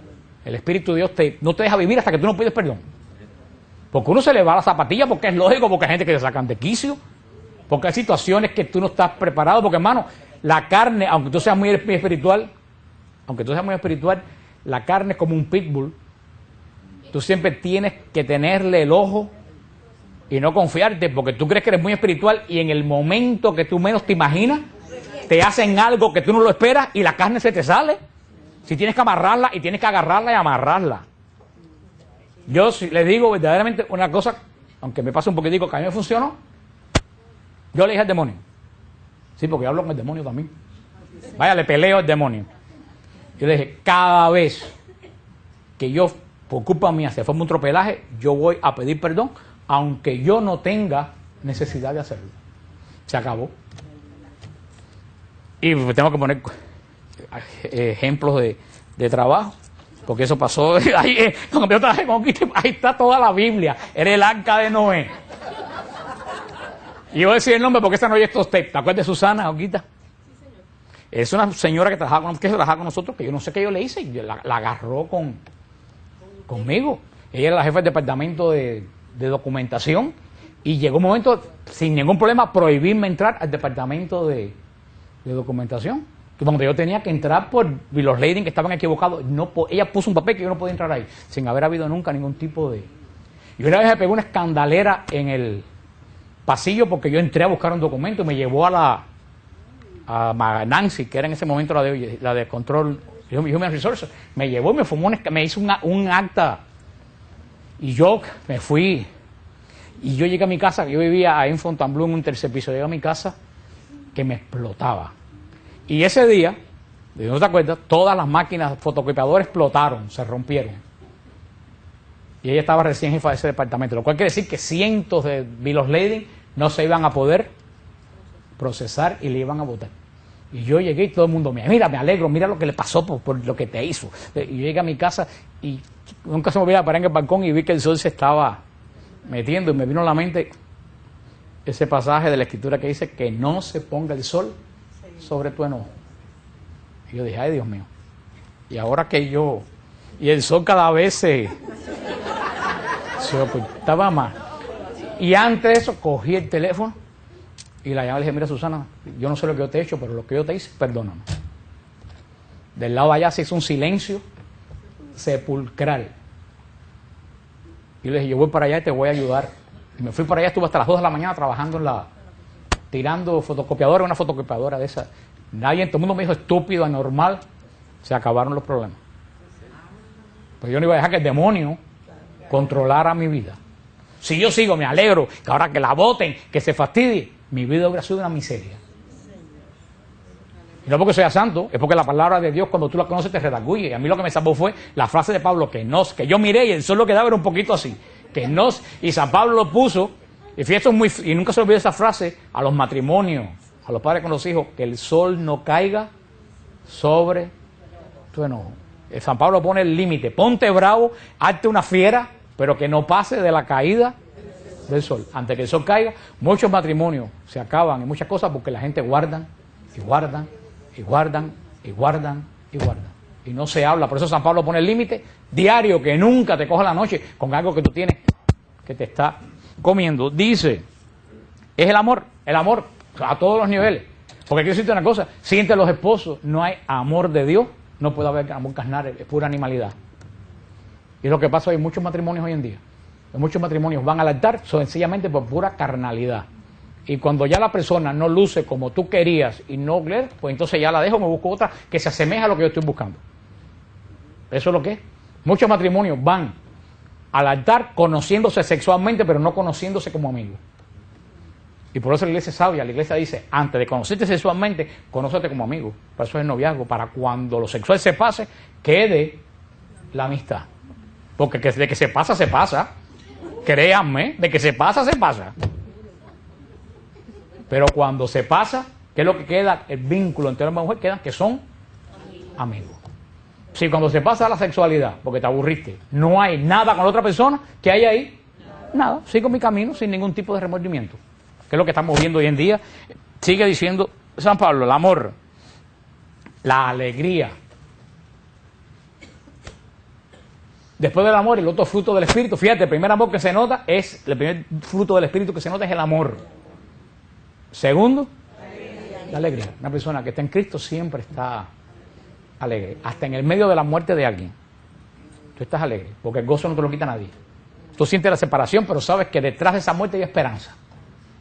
El Espíritu de Dios no te deja vivir hasta que tú no pides perdón. Porque uno se le va a la zapatilla, porque es lógico, porque hay gente que se sacan de quicio, porque hay situaciones que tú no estás preparado, porque hermano, la carne, aunque tú seas muy espiritual, la carne es como un pitbull. Tú siempre tienes que tenerle el ojo y no confiarte, porque tú crees que eres muy espiritual y en el momento que tú menos te imaginas, te hacen algo que tú no lo esperas y la carne se te sale. Si tienes que amarrarla y tienes que agarrarla y amarrarla. Yo les digo verdaderamente una cosa, aunque me pase un poquitico que a mí me funcionó, yo le dije al demonio. Sí, porque yo hablo con el demonio también. Vaya, le peleo al demonio. Yo le dije, cada vez que yo, por culpa mía, se forma un tropelaje, yo voy a pedir perdón, aunque yo no tenga necesidad de hacerlo. Se acabó. Y tengo que poner ejemplos de trabajo, porque eso pasó ahí, ahí está toda la Biblia, era el arca de Noé. Y yo voy a decir el nombre porque esa no oye estos tapes. ¿Te acuerdas de Susana, Oquita? Sí, señor. Es una señora que trabajaba con nosotros, que yo no sé qué yo le hice, y la agarró conmigo. Ella era la jefa del departamento de documentación, y llegó un momento, sin ningún problema, prohibirme entrar al departamento de documentación. Cuando yo tenía que entrar por los ladies que estaban equivocados, ella puso un papel que yo no podía entrar ahí, sin haber habido nunca ningún tipo de... Y una vez me pegó una escandalera en el pasillo porque yo entré a buscar un documento y me llevó a Nancy, que era en ese momento la de Control Human Resources, me llevó y me hizo un acta. Y yo me fui, y yo llegué a mi casa, yo vivía ahí en Fontainebleau en un tercer piso, llegué a mi casa que me explotaba. Y ese día, ¿no te acuerdas? Todas las máquinas fotocopiadoras explotaron, se rompieron. Y ella estaba recién jefa de ese departamento, lo cual quiere decir que cientos de bill ladies no se iban a poder procesar y le iban a votar. Y yo llegué y todo el mundo, mira, me alegro, mira lo que le pasó por lo que te hizo. Y yo llegué a mi casa y nunca se me olvidaba parar en el balcón y vi que el sol se estaba metiendo y me vino a la mente ese pasaje de la Escritura que dice que no se ponga el sol sobre tu enojo. Y yo dije, ay Dios mío, y ahora que yo, y el sol cada vez se ocultaba más. Y antes de eso cogí el teléfono y la llamé y le dije, mira Susana, yo no sé lo que yo te he hecho, pero lo que yo te hice, perdóname. Del lado de allá se hizo un silencio sepulcral. Y le dije, yo voy para allá y te voy a ayudar. Y me fui para allá, estuve hasta las 2 de la mañana trabajando tirando fotocopiadora, una fotocopiadora de esa. Todo el mundo me dijo estúpido, anormal. Se acabaron los problemas. Pues yo no iba a dejar que el demonio controlara mi vida. Si yo sigo, me alegro, que ahora que la voten, que se fastidie, mi vida hubiera sido una miseria. Y no porque sea santo, es porque la palabra de Dios, cuando tú la conoces, te redarguye. Y a mí lo que me salvó fue la frase de Pablo, que yo miré y el sol lo que daba era un poquito así. Y San Pablo lo puso, y fíjate, y nunca se olvide esa frase, a los matrimonios, a los padres con los hijos, que el sol no caiga sobre tu enojo. San Pablo pone el límite, ponte bravo, hazte una fiera, pero que no pase de la caída del sol. Antes que el sol caiga, muchos matrimonios se acaban y muchas cosas porque la gente guardan y guardan y guardan y guardan y guardan. Y no se habla. Por eso San Pablo pone el límite diario, que nunca te coja la noche con algo que tú tienes que te está comiendo. Dice, es el amor a todos los niveles. Porque quiero decirte una cosa, si entre los esposos no hay amor de Dios, no puede haber amor carnal, es pura animalidad. Y es lo que pasa hoy en muchos matrimonios hoy en día. Muchos matrimonios van al altar sencillamente por pura carnalidad. Y cuando ya la persona no luce como tú querías y no, pues entonces ya la dejo, me busco otra que se asemeja a lo que yo estoy buscando. Eso es lo que es. Muchos matrimonios van al altar conociéndose sexualmente, pero no conociéndose como amigos. Y por eso la iglesia es sabia. La iglesia dice, antes de conocerte sexualmente, conócete como amigo. Para eso es el noviazgo, para cuando lo sexual se pase, quede la amistad. Porque de que se pasa, se pasa. Créanme, de que se pasa, se pasa. Pero cuando se pasa, ¿qué es lo que queda? El vínculo entre hombre y mujer quedan que son amigos. Si cuando se pasa la sexualidad, porque te aburriste, no hay nada con la otra persona, ¿qué hay ahí? Nada, sigo mi camino sin ningún tipo de remordimiento. Que es lo que estamos viendo hoy en día. Sigue diciendo San Pablo, el amor, la alegría. Después del amor, el otro fruto del Espíritu, fíjate, el primer amor que se nota es, el primer fruto del Espíritu que se nota es el amor. Segundo, la alegría. Una persona que está en Cristo siempre está alegre, hasta en el medio de la muerte de alguien. Tú estás alegre, porque el gozo no te lo quita nadie. Tú sientes la separación, pero sabes que detrás de esa muerte hay esperanza,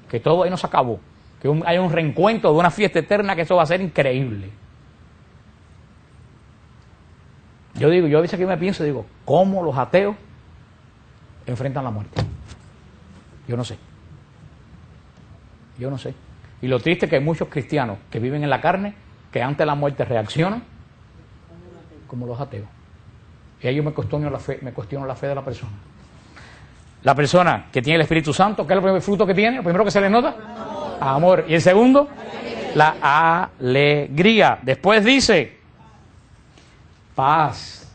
que todo ahí no se acabó, que hay un reencuentro de una fiesta eterna, que eso va a ser increíble. Yo a veces que me pienso, digo, ¿cómo los ateos enfrentan la muerte? Yo no sé. Y lo triste es que hay muchos cristianos que viven en la carne, que ante la muerte reaccionan como los ateos. Y ahí yo me cuestiono la fe de la persona. La persona que tiene el Espíritu Santo, ¿qué es el primer fruto que tiene? ¿Lo primero que se le nota? Amor. Y el segundo, la alegría. Después dice, paz.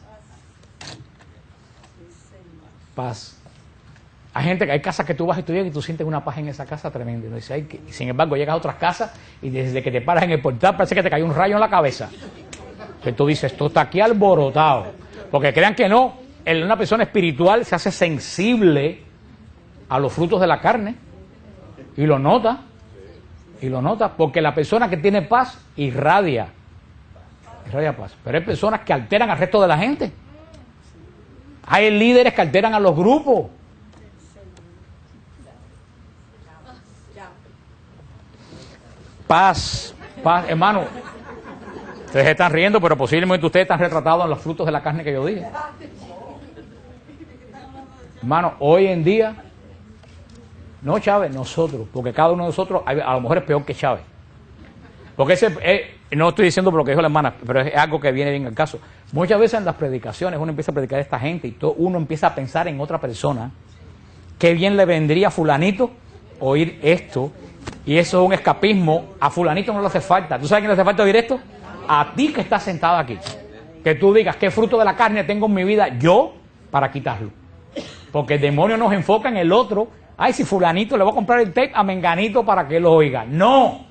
Paz. Hay casas que tú vas a estudiar y tú sientes una paz en esa casa tremenda. Y uno dice, ay, sin embargo, llegas a otras casas y desde que te paras en el portal parece que te cayó un rayo en la cabeza. Que tú dices, esto está aquí alborotado. Porque crean que no, una persona espiritual se hace sensible a los frutos de la carne y lo nota, porque la persona que tiene paz irradia paz. Pero hay personas que alteran al resto de la gente. Hay líderes que alteran a los grupos. Paz, hermano. Ustedes están riendo, pero posiblemente ustedes están retratados en los frutos de la carne que yo dije. Hermano, hoy en día, no Chávez, nosotros, porque cada uno de nosotros a lo mejor es peor que Chávez. Porque no estoy diciendo por lo que dijo la hermana, pero es algo que viene bien al caso. Muchas veces en las predicaciones uno empieza a predicar a esta gente y uno empieza a pensar en otra persona. Qué bien le vendría a fulanito oír esto. Y eso es un escapismo. A fulanito no le hace falta. ¿Tú sabes a quién le hace falta oír esto? A ti que estás sentado aquí. Que tú digas, ¿qué fruto de la carne tengo en mi vida yo para quitarlo? Porque el demonio nos enfoca en el otro. Ay, si fulanito le voy a comprar el tape a menganito para que lo oiga. No.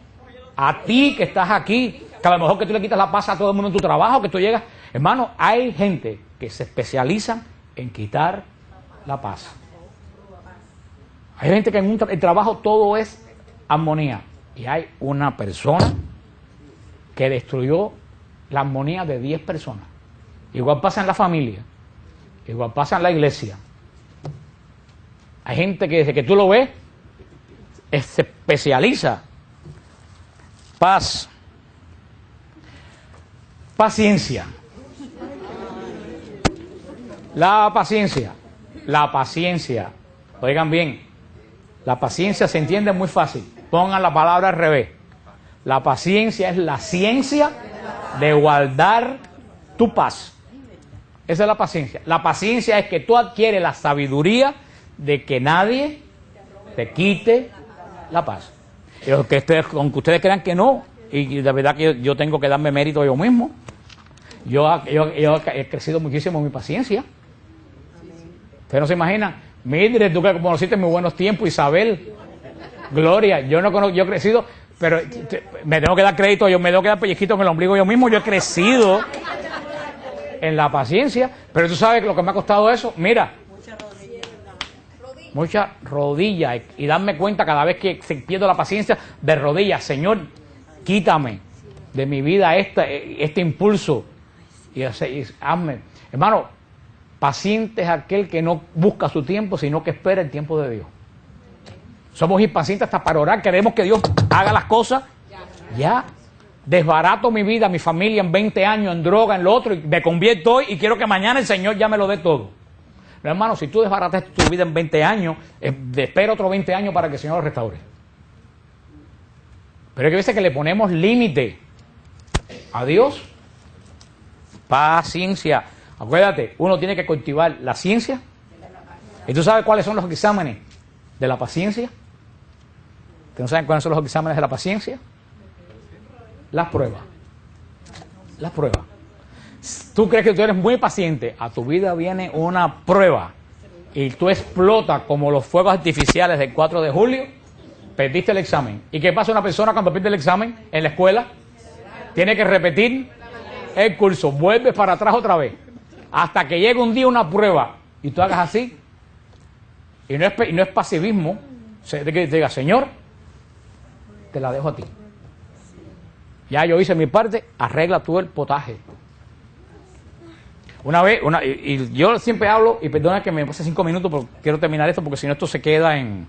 A ti que estás aquí, que a lo mejor que tú le quitas la paz a todo el mundo en tu trabajo, que tú llegas. Hermano, hay gente que se especializa en quitar la paz. Hay gente que en el trabajo todo es armonía. Y hay una persona que destruyó la armonía de 10 personas. Igual pasa en la familia, igual pasa en la iglesia. Hay gente que desde que tú lo ves, se especializa. Paz. Paciencia. La paciencia. Oigan bien, la paciencia se entiende muy fácil. Pongan la palabra al revés. La paciencia es la ciencia de guardar tu paz. Esa es la paciencia. La paciencia es que tú adquieres la sabiduría de que nadie te quite la paz. Y aunque ustedes crean que no, y de verdad que yo tengo que darme mérito yo mismo. Yo he crecido muchísimo en mi paciencia. Ustedes no se imaginan. Mildred, tú que conociste en mis buenos tiempos, Isabel, Gloria, yo he crecido, pero me tengo que dar crédito, yo me tengo que dar pellizquito en el ombligo yo mismo. Yo he crecido en la paciencia, pero tú sabes lo que me ha costado eso. Mira, muchas rodillas, y darme cuenta cada vez que pierdo la paciencia, de rodillas. Señor, quítame de mi vida este impulso y hazme. Hermano, paciente es aquel que no busca su tiempo, sino que espera el tiempo de Dios. Somos impacientes hasta para orar, queremos que Dios haga las cosas ya. Desbarato mi vida, mi familia en 20 años, en droga, en lo otro, y me convierto hoy y quiero que mañana el Señor ya me lo dé todo. No, hermano, si tú desbaratas tu vida en 20 años, espera otros 20 años para que el Señor lo restaure. Pero hay que veces que le ponemos límite a Dios. Paciencia. Acuérdate, uno tiene que cultivar la ciencia. ¿Y tú sabes cuáles son los exámenes de la paciencia? ¿Tú no sabes cuáles son los exámenes de la paciencia? Las pruebas. Las pruebas. Tú crees que tú eres muy paciente, a tu vida viene una prueba y tú explotas como los fuegos artificiales del 4 de julio, perdiste el examen. ¿Y qué pasa a una persona cuando pierde el examen en la escuela? Tiene que repetir el curso, vuelves para atrás otra vez, hasta que llegue un día una prueba y tú hagas así. Y no es pasivismo, de que te diga, Señor, te la dejo a ti. Ya yo hice mi parte, arregla tú el potaje. Una vez, y yo siempre hablo, y perdona que me pase 5 minutos, pero quiero terminar esto, porque si no esto se queda en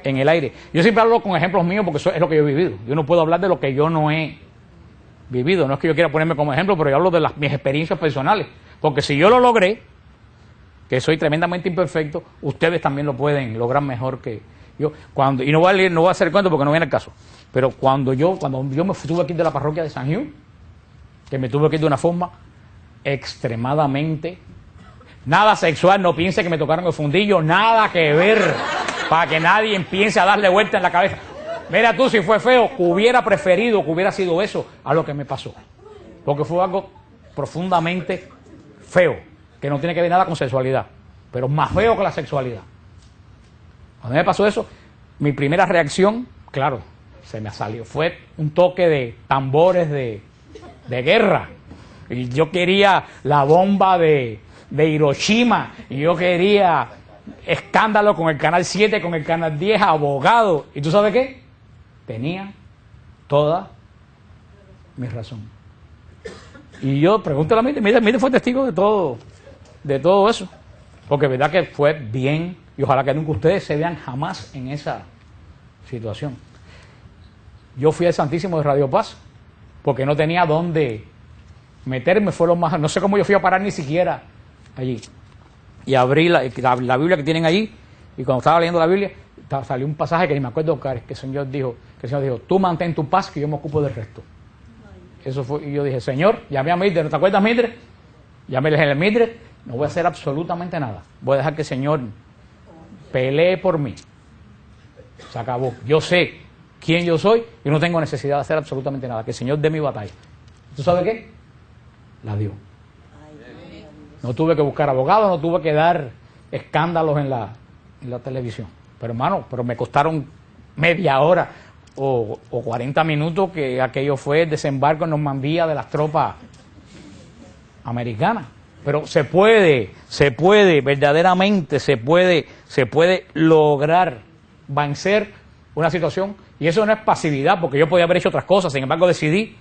el aire. Yo siempre hablo con ejemplos míos, porque eso es lo que yo he vivido. Yo no puedo hablar de lo que yo no he vivido. No es que yo quiera ponerme como ejemplo, pero yo hablo de mis experiencias personales. Porque si yo lo logré, que soy tremendamente imperfecto, ustedes también lo pueden lograr mejor que yo. Y no voy a hacer cuento porque no viene el caso. Pero cuando yo me tuve que ir de la parroquia de San Hugh, que me tuve que ir de una forma extremadamente, nada sexual, no piense que me tocaron el fundillo, nada que ver, para que nadie empiece a darle vuelta en la cabeza. Mira tú, si fue feo, hubiera preferido que hubiera sido eso a lo que me pasó, porque fue algo profundamente feo, que no tiene que ver nada con sexualidad, pero más feo que la sexualidad. Cuando me pasó eso, mi primera reacción, claro, se me salió, fue un toque de tambores de guerra. Y yo quería la bomba de Hiroshima, y yo quería escándalo con el Canal 7, con el Canal 10, abogado. ¿Y tú sabes qué? Tenía toda mi razón. Y yo, pregúntale a mí fue testigo de todo eso. Porque es verdad que fue bien, y ojalá que nunca ustedes se vean jamás en esa situación. Yo fui al Santísimo de Radio Paz, porque no tenía dónde meterme, fue lo más, no sé cómo yo fui a parar ni siquiera allí. Y abrí la Biblia que tienen allí, y cuando estaba leyendo la Biblia, salió un pasaje que ni me acuerdo que el Señor dijo, tú mantén tu paz, que yo me ocupo del resto. Eso fue, y yo dije, Señor, llamé a Mildred, ¿no te acuerdas, Mildred? Llamé a Mildred, no voy a hacer absolutamente nada, voy a dejar que el Señor pelee por mí. Se acabó. Yo sé quién yo soy y no tengo necesidad de hacer absolutamente nada, que el Señor dé mi batalla. ¿Tú sabes qué? La dio. No tuve que buscar abogados, no tuve que dar escándalos en la televisión. Pero hermano, me costaron media hora o 40 minutos, que aquello fue el desembarco en Normandía de las tropas americanas. Pero se puede, verdaderamente se puede lograr vencer una situación, y eso no es pasividad, porque yo podía haber hecho otras cosas, sin embargo decidí.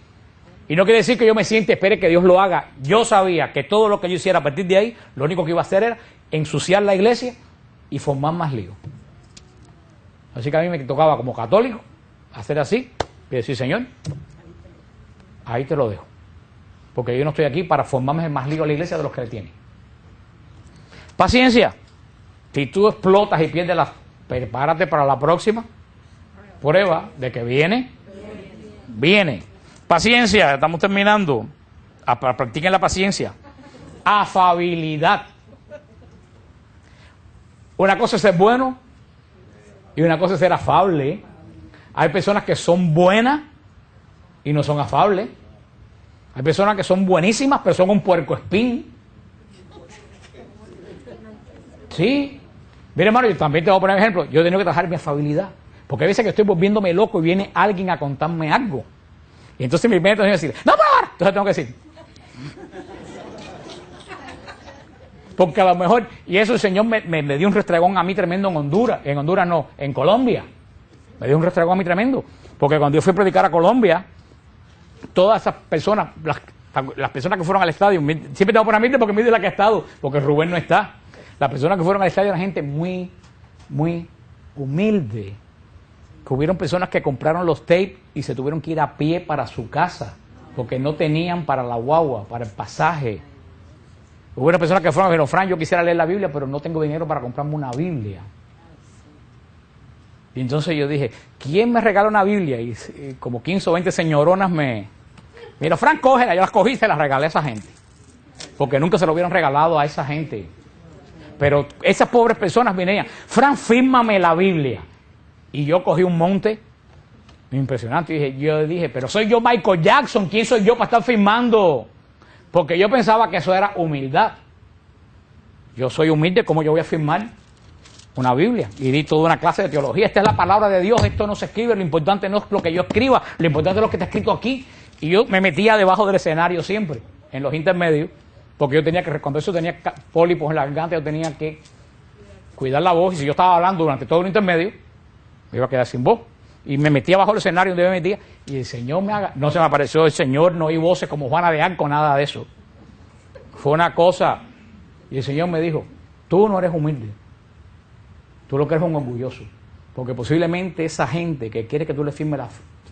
Y no quiere decir que yo me siente, espere que Dios lo haga. Yo sabía que todo lo que yo hiciera a partir de ahí, lo único que iba a hacer era ensuciar la iglesia y formar más líos. Así que a mí me tocaba como católico hacer así y decir, Señor, ahí te lo dejo. Porque yo no estoy aquí para formarme más líos a la iglesia de los que le tienen. Paciencia. Si tú explotas y pierdes prepárate para la próxima prueba de que viene. Paciencia, estamos terminando. Practiquen la paciencia. Afabilidad. Una cosa es ser bueno y una cosa es ser afable. Hay personas que son buenas y no son afables. Hay personas que son buenísimas pero son un puercoespín. Sí. Mira, hermano, yo también te voy a poner un ejemplo. Yo he tenido que trabajar mi afabilidad. Porque a veces que estoy volviéndome loco y viene alguien a contarme algo. Y entonces mi mente es decir, ¡no, para! Entonces tengo que decir. Porque a lo mejor, y eso el Señor me dio un restregón a mí tremendo en Honduras. En Honduras no, en Colombia. Me dio un restregón a mí tremendo. Porque cuando yo fui a predicar a Colombia, todas esas personas, las personas que fueron al estadio, siempre tengo que poner a Mildred porque Mildred es la que ha estado, porque Rubén no está. Las personas que fueron al estadio eran gente muy, muy humilde. Que hubieron personas que compraron los tapes y se tuvieron que ir a pie para su casa, porque no tenían para la guagua, para el pasaje. Hubo unas personas que fueron y dijeron, Fran, yo quisiera leer la Biblia, pero no tengo dinero para comprarme una Biblia. Y entonces yo dije, ¿quién me regala una Biblia? Y como 15 o 20 señoronas mira, Fran, cógela. Yo las cogí y se las regalé a esa gente. Porque nunca se lo hubieran regalado a esa gente. Pero esas pobres personas venían, Fran, fírmame la Biblia. Y yo cogí un monte impresionante. Y yo dije, pero soy yo Michael Jackson, ¿quién soy yo para estar firmando? Porque yo pensaba que eso era humildad. Yo soy humilde, ¿cómo yo voy a firmar una Biblia? Y di toda una clase de teología. Esta es la palabra de Dios, esto no se escribe, lo importante no es lo que yo escriba, lo importante es lo que está escrito aquí. Y yo me metía debajo del escenario siempre, en los intermedios, porque yo tenía que, cuando eso tenía pólipos en la garganta, yo tenía que cuidar la voz, y si yo estaba hablando durante todo el intermedio, me iba a quedar sin voz. Y me metía bajo el escenario donde me metía, y el Señor no se me apareció el Señor, no oí voces como Juana de Arco, nada de eso. Fue una cosa, y el Señor me dijo, tú no eres humilde, tú lo que eres un orgulloso, porque posiblemente esa gente que quiere que tú le firmes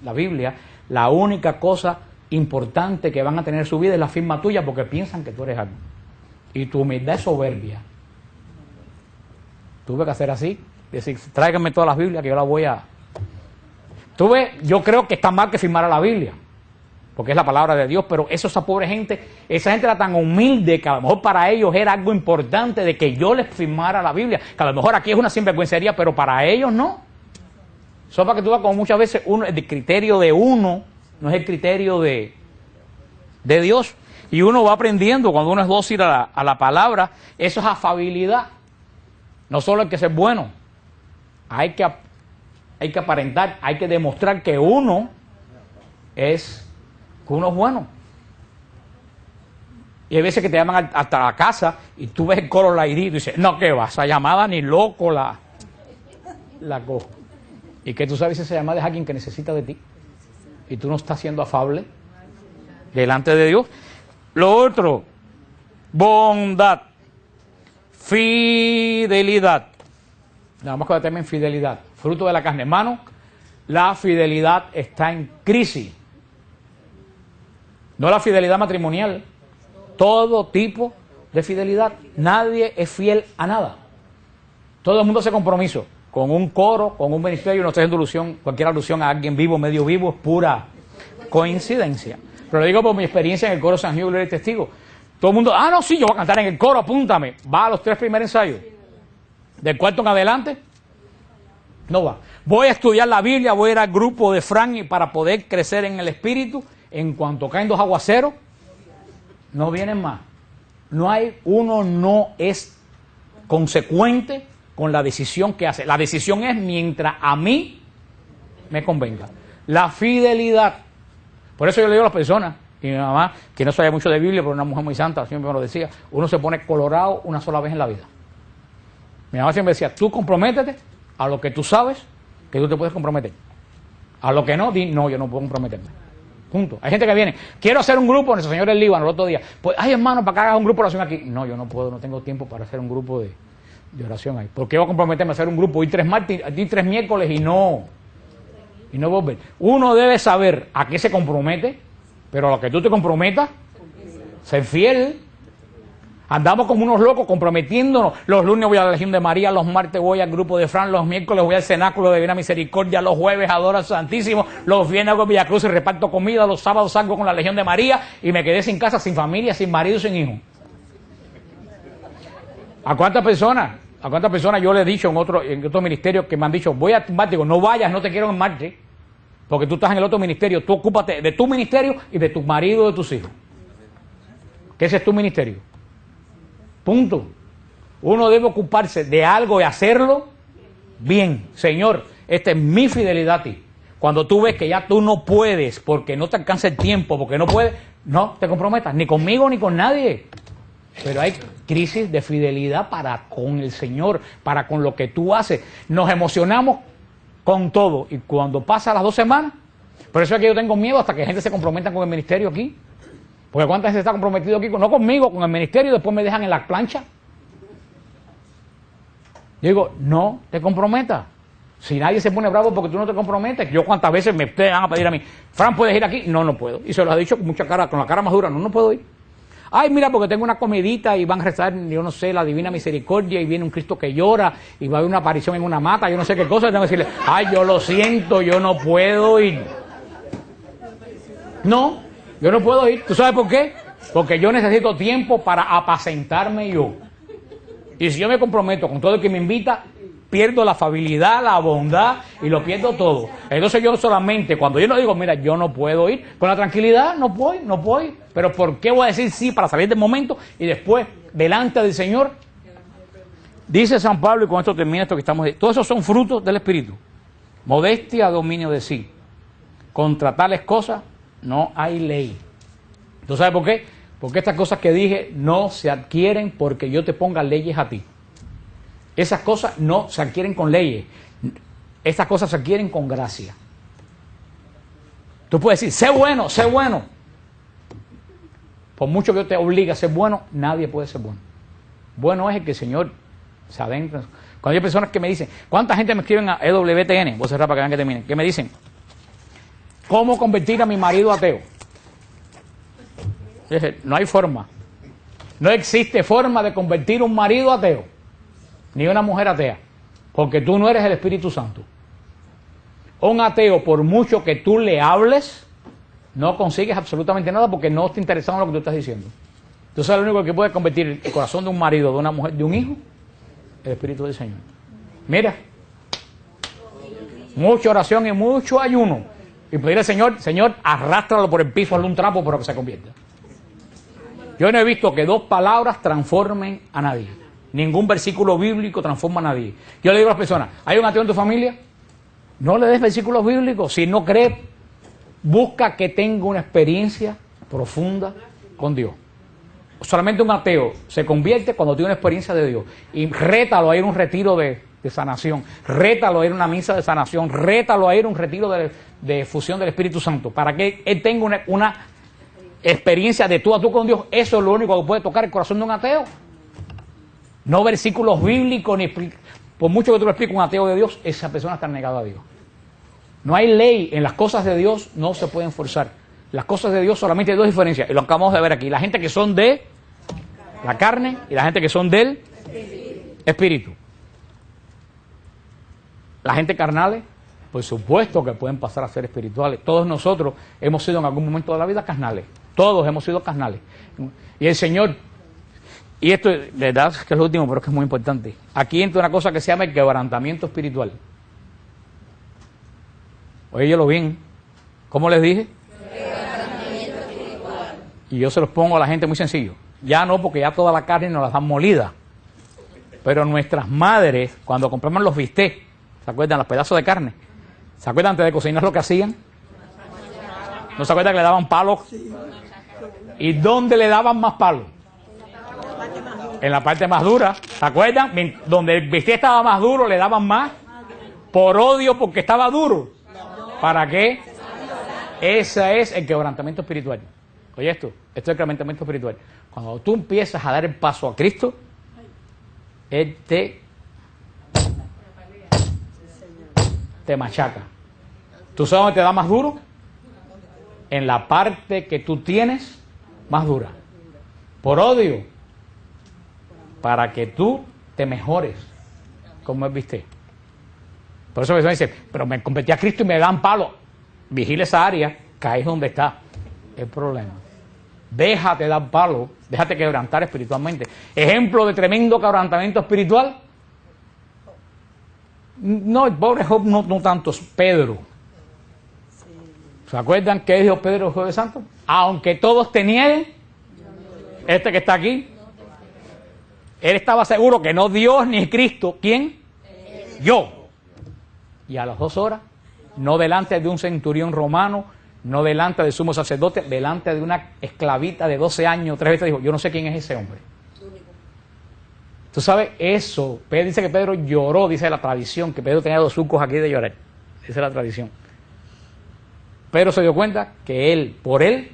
la Biblia, la única cosa importante que van a tener en su vida es la firma tuya, porque piensan que tú eres algo. Y tu humildad es soberbia. Tuve que hacer así, decir, tráiganme todas las Biblias que yo las voy a... Yo creo que está mal que firmara la Biblia, porque es la palabra de Dios, pero esa pobre gente, esa gente era tan humilde que a lo mejor para ellos era algo importante de que yo les firmara la Biblia, que a lo mejor aquí es una sinvergüencería, pero para ellos no. Eso para que tú veas como muchas veces el criterio de uno no es el criterio de Dios. Y uno va aprendiendo cuando uno es dócil a la palabra, eso es afabilidad. No solo hay que ser bueno, hay que aparentar, hay que demostrar que uno es bueno. Y hay veces que te llaman hasta la casa y tú ves el coro lairito y dices, no, ¿qué va? Esa llamada ni loco la cojo. Y que tú sabes si esa llamada es alguien que necesita de ti y tú no estás siendo afable delante de Dios. Lo otro, bondad, fidelidad. Nada más que meterme en fidelidad. Fruto de la carne. Hermano, la fidelidad está en crisis. No la fidelidad matrimonial. Todo tipo de fidelidad. Nadie es fiel a nada. Todo el mundo hace compromiso. Con un coro, con un ministerio, no estoy haciendo alusión, cualquier alusión a alguien vivo, medio vivo, es pura coincidencia. Pero lo digo por mi experiencia en el coro San Gil y Testigo. Todo el mundo, no, sí, yo voy a cantar en el coro, apúntame. Va a los 3 primeros ensayos. Del cuarto en adelante, no va. Voy a estudiar la Biblia, voy a ir al grupo de Frank para poder crecer en el espíritu. En cuanto caen 2 aguaceros, no vienen más. Uno no es consecuente con la decisión que hace. La decisión es mientras a mí me convenga. La fidelidad. Por eso yo le digo a las personas, y mi mamá, que no sabía mucho de Biblia, pero una mujer muy santa, siempre me lo decía, uno se pone colorado una sola vez en la vida. Mi mamá siempre decía, tú comprométete a lo que tú sabes que tú te puedes comprometer. A lo que no, no, yo no puedo comprometerme. Punto. Hay gente que viene, quiero hacer un grupo, nuestro señor el Líbano, el otro día, pues, ay hermano, para que hagas un grupo de oración aquí. No, yo no puedo, no tengo tiempo para hacer un grupo de oración ahí. ¿Por qué voy a comprometerme a hacer un grupo? Ir 3 martes, ir 3 miércoles y no volver. Uno debe saber a qué se compromete, pero a lo que tú te comprometas, ser fiel. Andamos como unos locos comprometiéndonos. Los lunes voy a la Legión de María, los martes voy al grupo de Fran, los miércoles voy al cenáculo de Divina Misericordia, los jueves adoro al Santísimo, los viernes hago Villa Cruz y reparto comida, los sábados salgo con la Legión de María y me quedé sin casa, sin familia, sin marido, sin hijo. ¿A cuántas personas yo le he dicho en otro ministerio que me han dicho, voy a tumbar? Digo, no vayas, no te quiero en Marte, porque tú estás en el otro ministerio, tú ocúpate de tu ministerio y de tu marido y de tus hijos. Que ese es tu ministerio. Punto. Uno debe ocuparse de algo y hacerlo bien. Señor, esta es mi fidelidad a ti. Cuando tú ves que ya tú no puedes, porque no te alcanza el tiempo, porque no puedes, no te comprometas, ni conmigo ni con nadie. Pero hay crisis de fidelidad para con el Señor, para con lo que tú haces. Nos emocionamos con todo. Y cuando pasa las 2 semanas, por eso es que yo tengo miedo hasta que gente se comprometa con el ministerio aquí. Porque cuánta gente está comprometido aquí, no conmigo, con el ministerio, y después me dejan en la plancha. Yo digo, no te comprometas. Si nadie se pone bravo porque tú no te comprometes, yo cuántas veces ustedes van a pedir a mí, Fran, ¿puedes ir aquí? No, no puedo. Y se lo ha dicho con mucha cara, con la cara más dura, no puedo ir. Ay, mira, porque tengo una comidita y van a rezar, yo no sé, la Divina Misericordia y viene un Cristo que llora y va a haber una aparición en una mata, yo no sé qué cosa, tengo que decirle, ay, yo lo siento, yo no puedo ir. No, yo no puedo ir. ¿Tú sabes por qué? Porque yo necesito tiempo para apacentarme yo. Y si yo me comprometo con todo el que me invita, pierdo la afabilidad, la bondad y lo pierdo todo. Entonces yo solamente, cuando yo no digo, mira, yo no puedo ir, con la tranquilidad, no puedo ir. Pero ¿por qué voy a decir sí para salir del momento y después, delante del Señor? Dice San Pablo, y con esto termina esto que estamos diciendo, todos esos son frutos del Espíritu. Modestia, dominio de sí. Contra tales cosas no hay ley. ¿Tú sabes por qué? Porque estas cosas que dije no se adquieren porque yo te ponga leyes a ti. Esas cosas no se adquieren con leyes. Estas cosas se adquieren con gracia. Tú puedes decir, sé bueno, sé bueno. Por mucho que yo te obligue a ser bueno, nadie puede ser bueno. Bueno es el que el Señor se adentra. Cuando hay personas que me dicen, ¿cuánta gente me escriben a EWTN? Voy a cerrar para que vean que terminen. Que me dicen, ¿cómo convertir a mi marido ateo? No hay forma. No existe forma de convertir un marido ateo, ni una mujer atea, porque tú no eres el Espíritu Santo. Un ateo, por mucho que tú le hables, no consigues absolutamente nada porque no está interesado en lo que tú estás diciendo. Tú sabes lo único que puede convertir el corazón de un marido, de una mujer, de un hijo, el Espíritu del Señor. Mira, mucha oración y mucho ayuno. Y pedirle al Señor, Señor, arrástralo por el piso, hazle un trapo para que se convierta. Yo no he visto que 2 palabras transformen a nadie. Ningún versículo bíblico transforma a nadie. Yo le digo a las personas, ¿hay un ateo en tu familia? No le des versículos bíblicos. Si no crees, busca que tenga una experiencia profunda con Dios. Solamente un ateo se convierte cuando tiene una experiencia de Dios. Y rétalo a ir a un retiro de sanación. Rétalo a ir a una misa de sanación. Rétalo a ir a un retiro de fusión del Espíritu Santo. Para que él tenga una experiencia de tú a tú con Dios. Eso es lo único que puede tocar el corazón de un ateo. No versículos bíblicos, ni por mucho que tú lo expliques a un ateo de Dios, esa persona está negada a Dios. No hay ley, en las cosas de Dios no se pueden forzar. Las cosas de Dios solamente hay 2 diferencias, y lo acabamos de ver aquí. La gente que son de la carne y la gente que son del Espíritu. La gente carnales, por supuesto que pueden pasar a ser espirituales. Todos nosotros hemos sido en algún momento de la vida carnales. Todos hemos sido carnales. Y el Señor, y esto de verdad que es lo último, pero es que es muy importante. Aquí entra una cosa que se llama el quebrantamiento espiritual. Óyelo bien. ¿Cómo les dije? Quebrantamiento espiritual. Y yo se los pongo a la gente muy sencillo. Ya no, porque ya toda la carne nos la dan molida. Pero nuestras madres, cuando compraban los bistecs, ¿se acuerdan? Los pedazos de carne. ¿Se acuerdan antes de cocinar lo que hacían? ¿No se acuerdan que le daban palos? ¿Y dónde le daban más palos? En la parte más dura. ¿Se acuerdan? Donde el bistec estaba más duro, le daban más. Por odio, porque estaba duro. ¿Para qué? Ese es el quebrantamiento espiritual. Oye esto es el quebrantamiento espiritual. Cuando tú empiezas a dar el paso a Cristo, Él te machaca. ¿Tú sabes dónde te da más duro? En la parte que tú tienes más dura. Por odio. Para que tú te mejores. Como Él viste. Por eso me dice, pero me convertí a Cristo y me dan palo. Vigila esa área, caes donde está el problema. Déjate dar palo, déjate quebrantar espiritualmente. Ejemplo de tremendo quebrantamiento espiritual. No, el pobre Job no tantos, Pedro. ¿Se acuerdan qué dijo Pedro, Jueves Santo? Aunque todos te nieguen, este que está aquí, él estaba seguro que no Dios ni Cristo. ¿Quién? Yo. Y a las 2 horas, no delante de un centurión romano, no delante del sumo sacerdote, delante de una esclavita de 12 años, 3 veces dijo, yo no sé quién es ese hombre. Tú sabes, eso, Pedro dice que Pedro lloró, dice la tradición, que Pedro tenía 2 surcos aquí de llorar. Esa es la tradición. Pedro se dio cuenta que él, por él,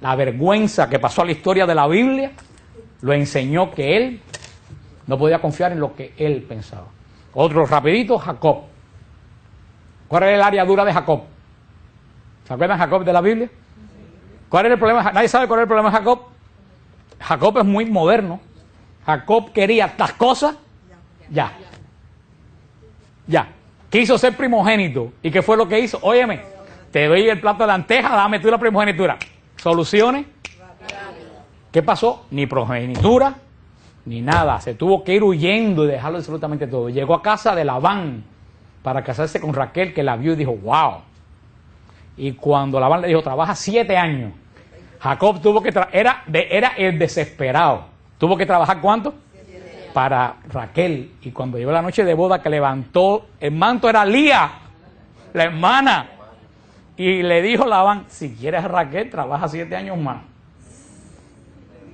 la vergüenza que pasó a la historia de la Biblia, lo enseñó que él no podía confiar en lo que él pensaba. Otro rapidito, Jacob. ¿Cuál era el área dura de Jacob? ¿Se acuerdan Jacob de la Biblia? ¿Cuál era el problema? Nadie sabe cuál era el problema de Jacob. Jacob es muy moderno. Jacob quería las cosas ya. Ya. Quiso ser primogénito. ¿Y qué fue lo que hizo? Óyeme, te doy el plato de lentejas, dame tú la primogenitura. Soluciones. ¿Qué pasó? Ni progenitura, ni nada. Se tuvo que ir huyendo y dejarlo absolutamente todo. Llegó a casa de Labán para casarse con Raquel, que la vio y dijo, wow. Y cuando Labán le dijo, trabaja 7 años, Jacob tuvo que era el desesperado. Tuvo que trabajar ¿cuánto? Para Raquel. Y cuando llegó la noche de boda que levantó el manto, era Lía, la hermana. Y le dijo Labán, si quieres a Raquel, trabaja 7 años más.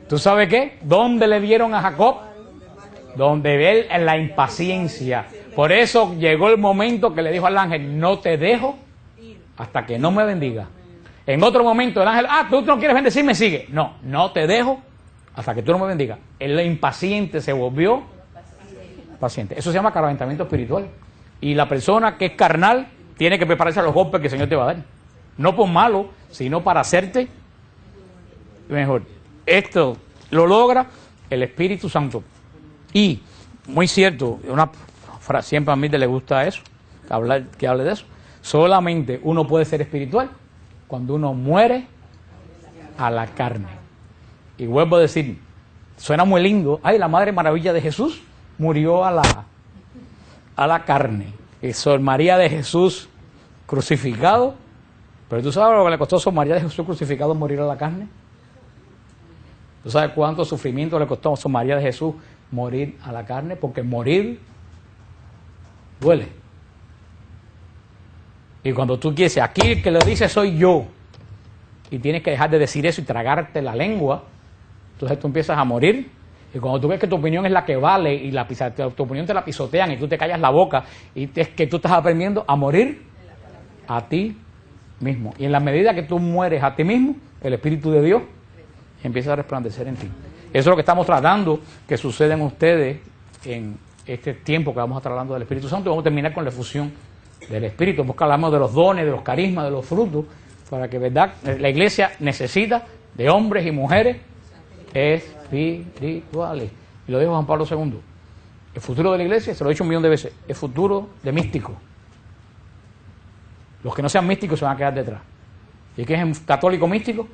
¿Tú sabes qué? ¿Dónde le dieron a Jacob? Donde él en la impaciencia. Por eso llegó el momento que le dijo al ángel, no te dejo hasta que no me bendiga. En otro momento el ángel, tú no quieres bendecirme, sigue. No, no te dejo hasta que tú no me bendigas. El impaciente se volvió paciente. Eso se llama quebrantamiento espiritual. Y la persona que es carnal tiene que prepararse a los golpes que el Señor te va a dar. No por malo, sino para hacerte mejor. Esto lo logra el Espíritu Santo. Y, muy cierto, siempre a mí le gusta eso, que hable de eso. Solamente uno puede ser espiritual cuando uno muere a la carne. Y vuelvo a decir, suena muy lindo, la Madre Maravilla de Jesús murió a la carne. Y Sor María de Jesús crucificado, pero ¿tú sabes lo que le costó a Sor María de Jesús crucificado morir a la carne? ¿Tú sabes cuánto sufrimiento le costó a Sor María de Jesús morir a la carne? Porque morir duele. Y cuando tú quieres, aquí el que lo dice soy yo, y tienes que dejar de decir eso y tragarte la lengua, entonces tú empiezas a morir. Y cuando tú ves que tu opinión es la que vale y tu opinión te la pisotean y tú te callas la boca, y es que tú estás aprendiendo a morir a ti mismo. Y en la medida que tú mueres a ti mismo, el Espíritu de Dios empieza a resplandecer en ti. Eso es lo que estamos tratando que suceda en ustedes en este tiempo que vamos a estar hablando del Espíritu Santo. Vamos a terminar con la efusión del Espíritu. Porque hablamos de los dones, de los carismas, de los frutos, para que, ¿verdad? La iglesia necesita de hombres y mujeres espirituales. Y lo dijo Juan Pablo II. El futuro de la iglesia, se lo he dicho 1.000.000 de veces, es futuro de místicos. Los que no sean místicos se van a quedar detrás. ¿Y qué es un católico místico?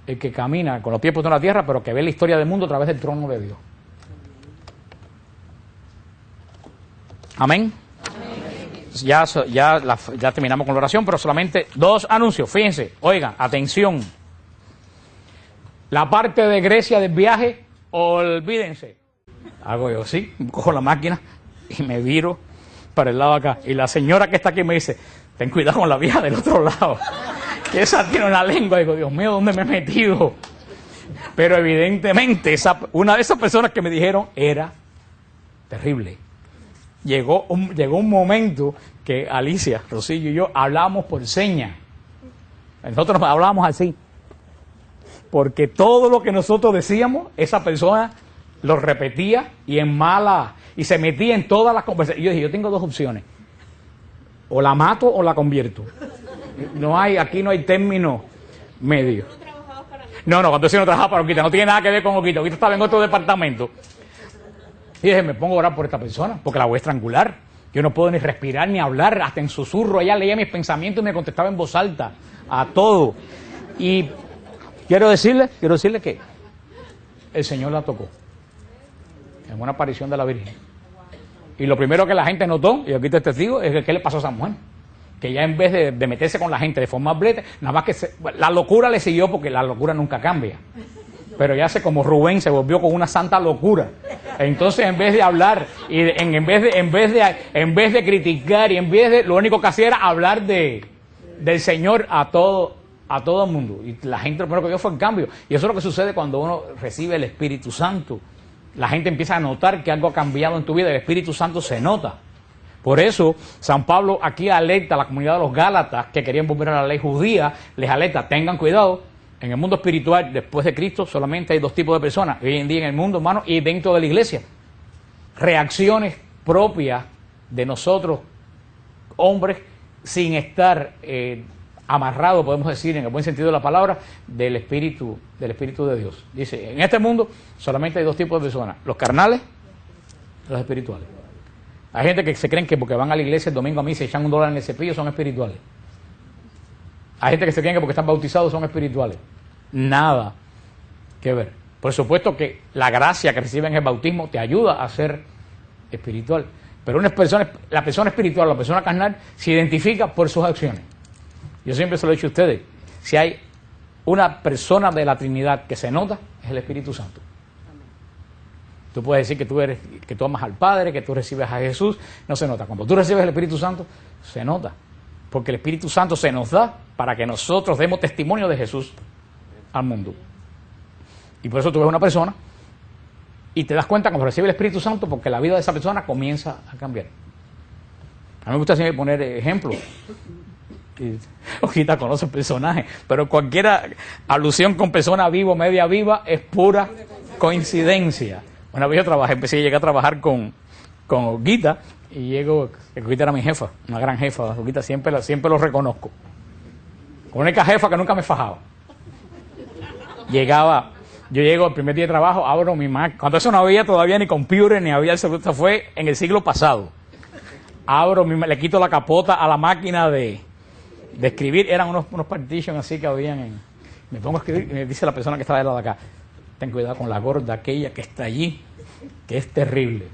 El que camina con los pies puestos en la tierra, pero que ve la historia del mundo a través del trono de Dios. Amén. Ya terminamos con la oración, pero solamente 2 anuncios. Fíjense, oigan, atención. La parte de Grecia del viaje, olvídense. Hago yo, sí, cojo la máquina y me viro para el lado acá. Y la señora que está aquí me dice, ten cuidado con la vieja del otro lado. Que esa tiene una lengua. Digo, Dios mío, ¿dónde me he metido? Pero evidentemente, una de esas personas que me dijeron era terrible. Llegó un momento que Alicia, Rosillo y yo hablábamos por señas. Nosotros hablábamos así. Porque todo lo que nosotros decíamos, esa persona lo repetía y se metía en todas las conversaciones. Y yo dije, yo tengo 2 opciones. O la mato o la convierto. Aquí no hay término medio. No, cuando yo no trabajaba para Oquita, no tiene nada que ver con Oquita. Oquita estaba en otro departamento. Y dije, me pongo a orar por esta persona, porque la voy a estrangular. Yo no puedo ni respirar ni hablar, hasta en susurro. Ella leía mis pensamientos y me contestaba en voz alta a todo. Y quiero decirle que el Señor la tocó en una aparición de la Virgen. Y lo primero que la gente notó, y aquí te testigo, es que ¿qué le pasó a esa mujer? Que ya en vez de meterse con la gente de forma blete, nada más que la locura le siguió, porque la locura nunca cambia. Pero ya como Rubén se volvió con una santa locura. Entonces, en vez de hablar, y en vez de criticar, lo único que hacía era hablar del Señor a todo el mundo. Y la gente lo primero que vio fue el cambio. Y eso es lo que sucede cuando uno recibe el Espíritu Santo. La gente empieza a notar que algo ha cambiado en tu vida. El Espíritu Santo se nota. Por eso, San Pablo aquí alerta a la comunidad de los Gálatas que querían volver a la ley judía, les alerta, tengan cuidado. En el mundo espiritual, después de Cristo, solamente hay 2 tipos de personas. Hoy en día en el mundo, hermano, y dentro de la iglesia. Reacciones propias de nosotros, hombres, sin estar amarrado, podemos decir, en el buen sentido de la palabra, del Espíritu de Dios. Dice, en este mundo solamente hay dos tipos de personas, los carnales y los espirituales. Hay gente que se creen que porque van a la iglesia el domingo a misa y echan $1 en el cepillo son espirituales. Hay gente que se creen que porque están bautizados son espirituales. Nada que ver. Por supuesto que la gracia que reciben en el bautismo te ayuda a ser espiritual. Pero la persona espiritual, la persona carnal, se identifica por sus acciones. Yo siempre se lo he dicho a ustedes, si hay una persona de la Trinidad que se nota, es el Espíritu Santo. Tú puedes decir que tú amas al Padre, que tú recibes a Jesús, no se nota. Cuando tú recibes el Espíritu Santo, se nota. Porque el Espíritu Santo se nos da para que nosotros demos testimonio de Jesús al mundo. Y por eso tú ves una persona y te das cuenta cuando recibe el Espíritu Santo porque la vida de esa persona comienza a cambiar. A mí me gusta siempre poner ejemplos. Ahorita conoce personajes, pero cualquier alusión con persona viva o media viva es pura coincidencia. Una vez llegué a trabajar con Olguita y Olguita era mi jefa, una gran jefa. Olguita siempre lo reconozco. La única jefa que nunca me fajaba. Yo llego el primer día de trabajo, abro mi Mac, cuando eso no había todavía ni computer, ni había el celular, esto fue en el siglo pasado. Le quito la capota a la máquina de escribir, eran unos partitions así que habían, me pongo a escribir y me dice la persona que estaba de lado de acá, ten cuidado con la gorda aquella que está allí, que es terrible.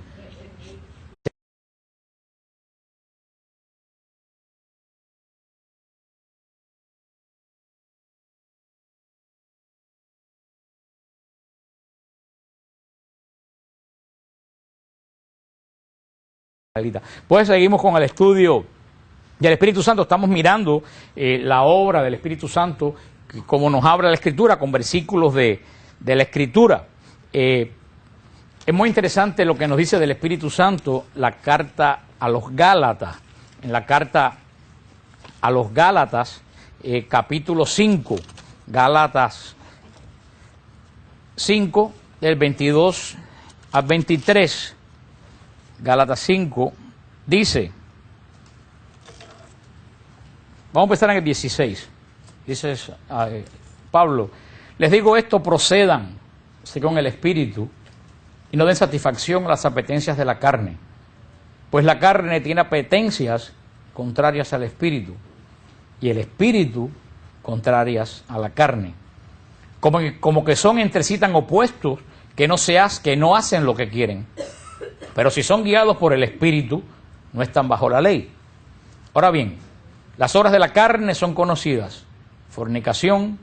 Pues seguimos con el estudio del Espíritu Santo. Estamos mirando la obra del Espíritu Santo, como nos habla la Escritura, con versículos de la Escritura. Es muy interesante lo que nos dice del Espíritu Santo la carta a los Gálatas. En la carta a los Gálatas, capítulo 5, Gálatas 5, del 22 al 23. Gálatas 5 dice, vamos a empezar en el 16, dice Pablo, les digo esto, procedan según el Espíritu y no den satisfacción a las apetencias de la carne, pues la carne tiene apetencias contrarias al Espíritu y el Espíritu contrarias a la carne, como que son entre sí tan opuestos que no hacen lo que quieren. Pero si son guiados por el Espíritu, no están bajo la ley. Ahora bien, las obras de la carne son conocidas: fornicación,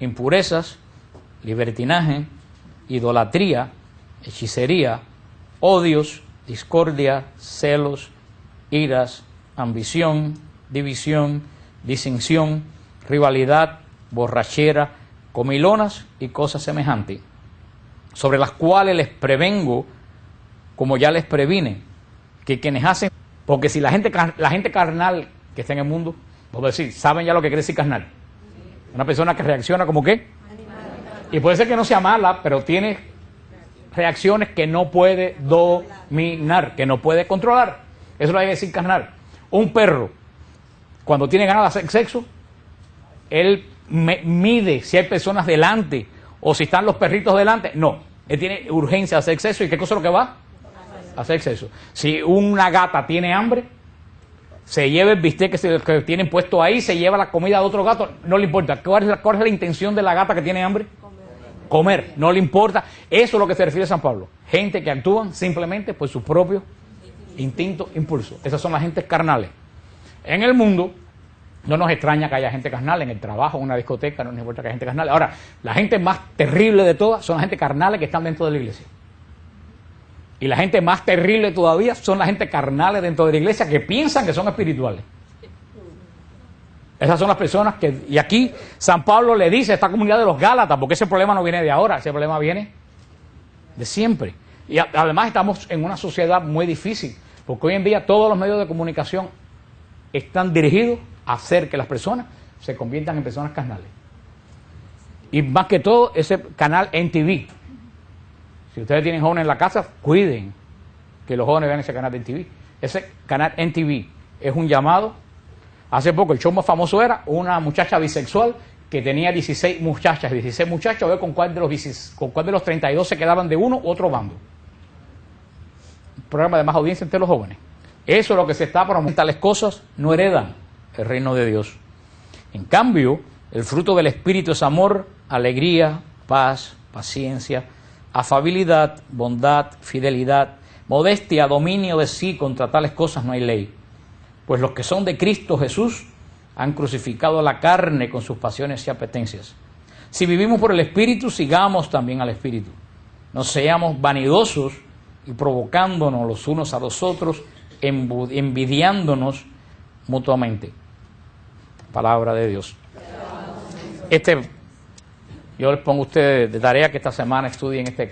impurezas, libertinaje, idolatría, hechicería, odios, discordia, celos, iras, ambición, división, disensión, rivalidad, borrachera, comilonas y cosas semejantes, sobre las cuales les prevengo, como ya les previne, que quienes hacen, porque si la gente carnal que está en el mundo, vamos a decir, saben ya lo que quiere decir carnal. Una persona que reacciona como qué. Y puede ser que no sea mala, pero tiene reacciones que no puede dominar, que no puede controlar. Eso lo hay que decir carnal. Un perro, cuando tiene ganas de hacer sexo, él mide si hay personas delante o si están los perritos delante. No, él tiene urgencia de hacer sexo. ¿Y qué cosa es lo que va? Hacer sexo. Si una gata tiene hambre, se lleva el bistec que tienen puesto ahí, se lleva la comida de otro gato, no le importa. ¿Cuál es la intención de la gata que tiene hambre? Comer, no le importa. Eso es lo que se refiere a San Pablo. Gente que actúan simplemente por su propio instinto, impulso. Esas son las gentes carnales. En el mundo no nos extraña que haya gente carnal, en el trabajo, en una discoteca, no nos importa que haya gente carnal. Ahora, la gente más terrible de todas son las gente carnales que están dentro de la iglesia. Y la gente más terrible todavía son la gente carnales dentro de la iglesia que piensan que son espirituales. Esas son las personas que... Y aquí San Pablo le dice a esta comunidad de los Gálatas, porque ese problema no viene de ahora, ese problema viene de siempre. Y además estamos en una sociedad muy difícil, porque hoy en día todos los medios de comunicación están dirigidos a hacer que las personas se conviertan en personas carnales. Y más que todo ese canal NTV. Si ustedes tienen jóvenes en la casa, cuiden que los jóvenes vean ese canal de NTV. Ese canal NTV es un llamado Hace poco el show más famoso era una muchacha bisexual que tenía 16 muchachas, a ver con cuál de los 32 se quedaban de uno u otro bando. Un programa de más audiencia entre los jóvenes. Eso es lo que se está promoviendo. Tales cosas no heredan el reino de Dios. En cambio, el fruto del Espíritu es amor, alegría, paz, paciencia, afabilidad, bondad, fidelidad, modestia, dominio de sí. Contra tales cosas no hay ley. Pues los que son de Cristo Jesús han crucificado la carne con sus pasiones y apetencias. Si vivimos por el Espíritu, sigamos también al Espíritu. No seamos vanidosos y provocándonos los unos a los otros, envidiándonos mutuamente. Palabra de Dios. Yo les pongo a ustedes de tarea que esta semana estudien este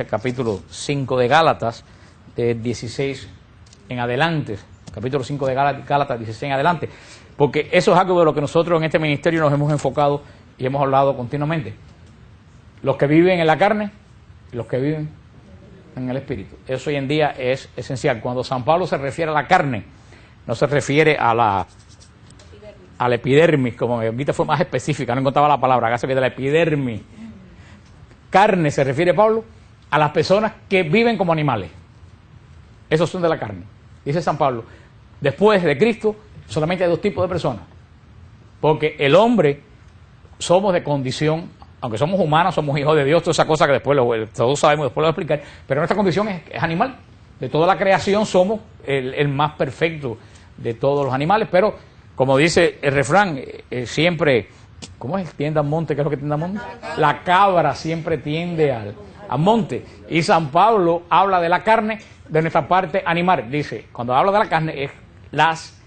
capítulo 5 de Gálatas, de 16 en adelante. Capítulo 5 de Gálatas, 16 en adelante. Porque eso es algo de lo que nosotros en este ministerio nos hemos enfocado y hemos hablado continuamente. Los que viven en la carne y los que viven en el Espíritu. Eso hoy en día es esencial. Cuando San Pablo se refiere a la carne, no se refiere a la epidermis, como ahorita fue más específica, no encontraba la palabra, hágase que de la epidermis. Carne se refiere, Pablo, a las personas que viven como animales. Esos son de la carne. Dice San Pablo, después de Cristo, solamente hay dos tipos de personas. Porque el hombre somos de condición, aunque somos humanos, somos hijos de Dios, toda esa cosa que después todos sabemos, después lo voy a explicar, pero nuestra condición es animal. De toda la creación somos el más perfecto de todos los animales, pero como dice el refrán, siempre, ¿cómo es? Tiende al monte, ¿qué es lo que tiende al monte? La cabra siempre tiende al monte. Y San Pablo habla de la carne, de nuestra parte animal. Dice, cuando habla de la carne, es las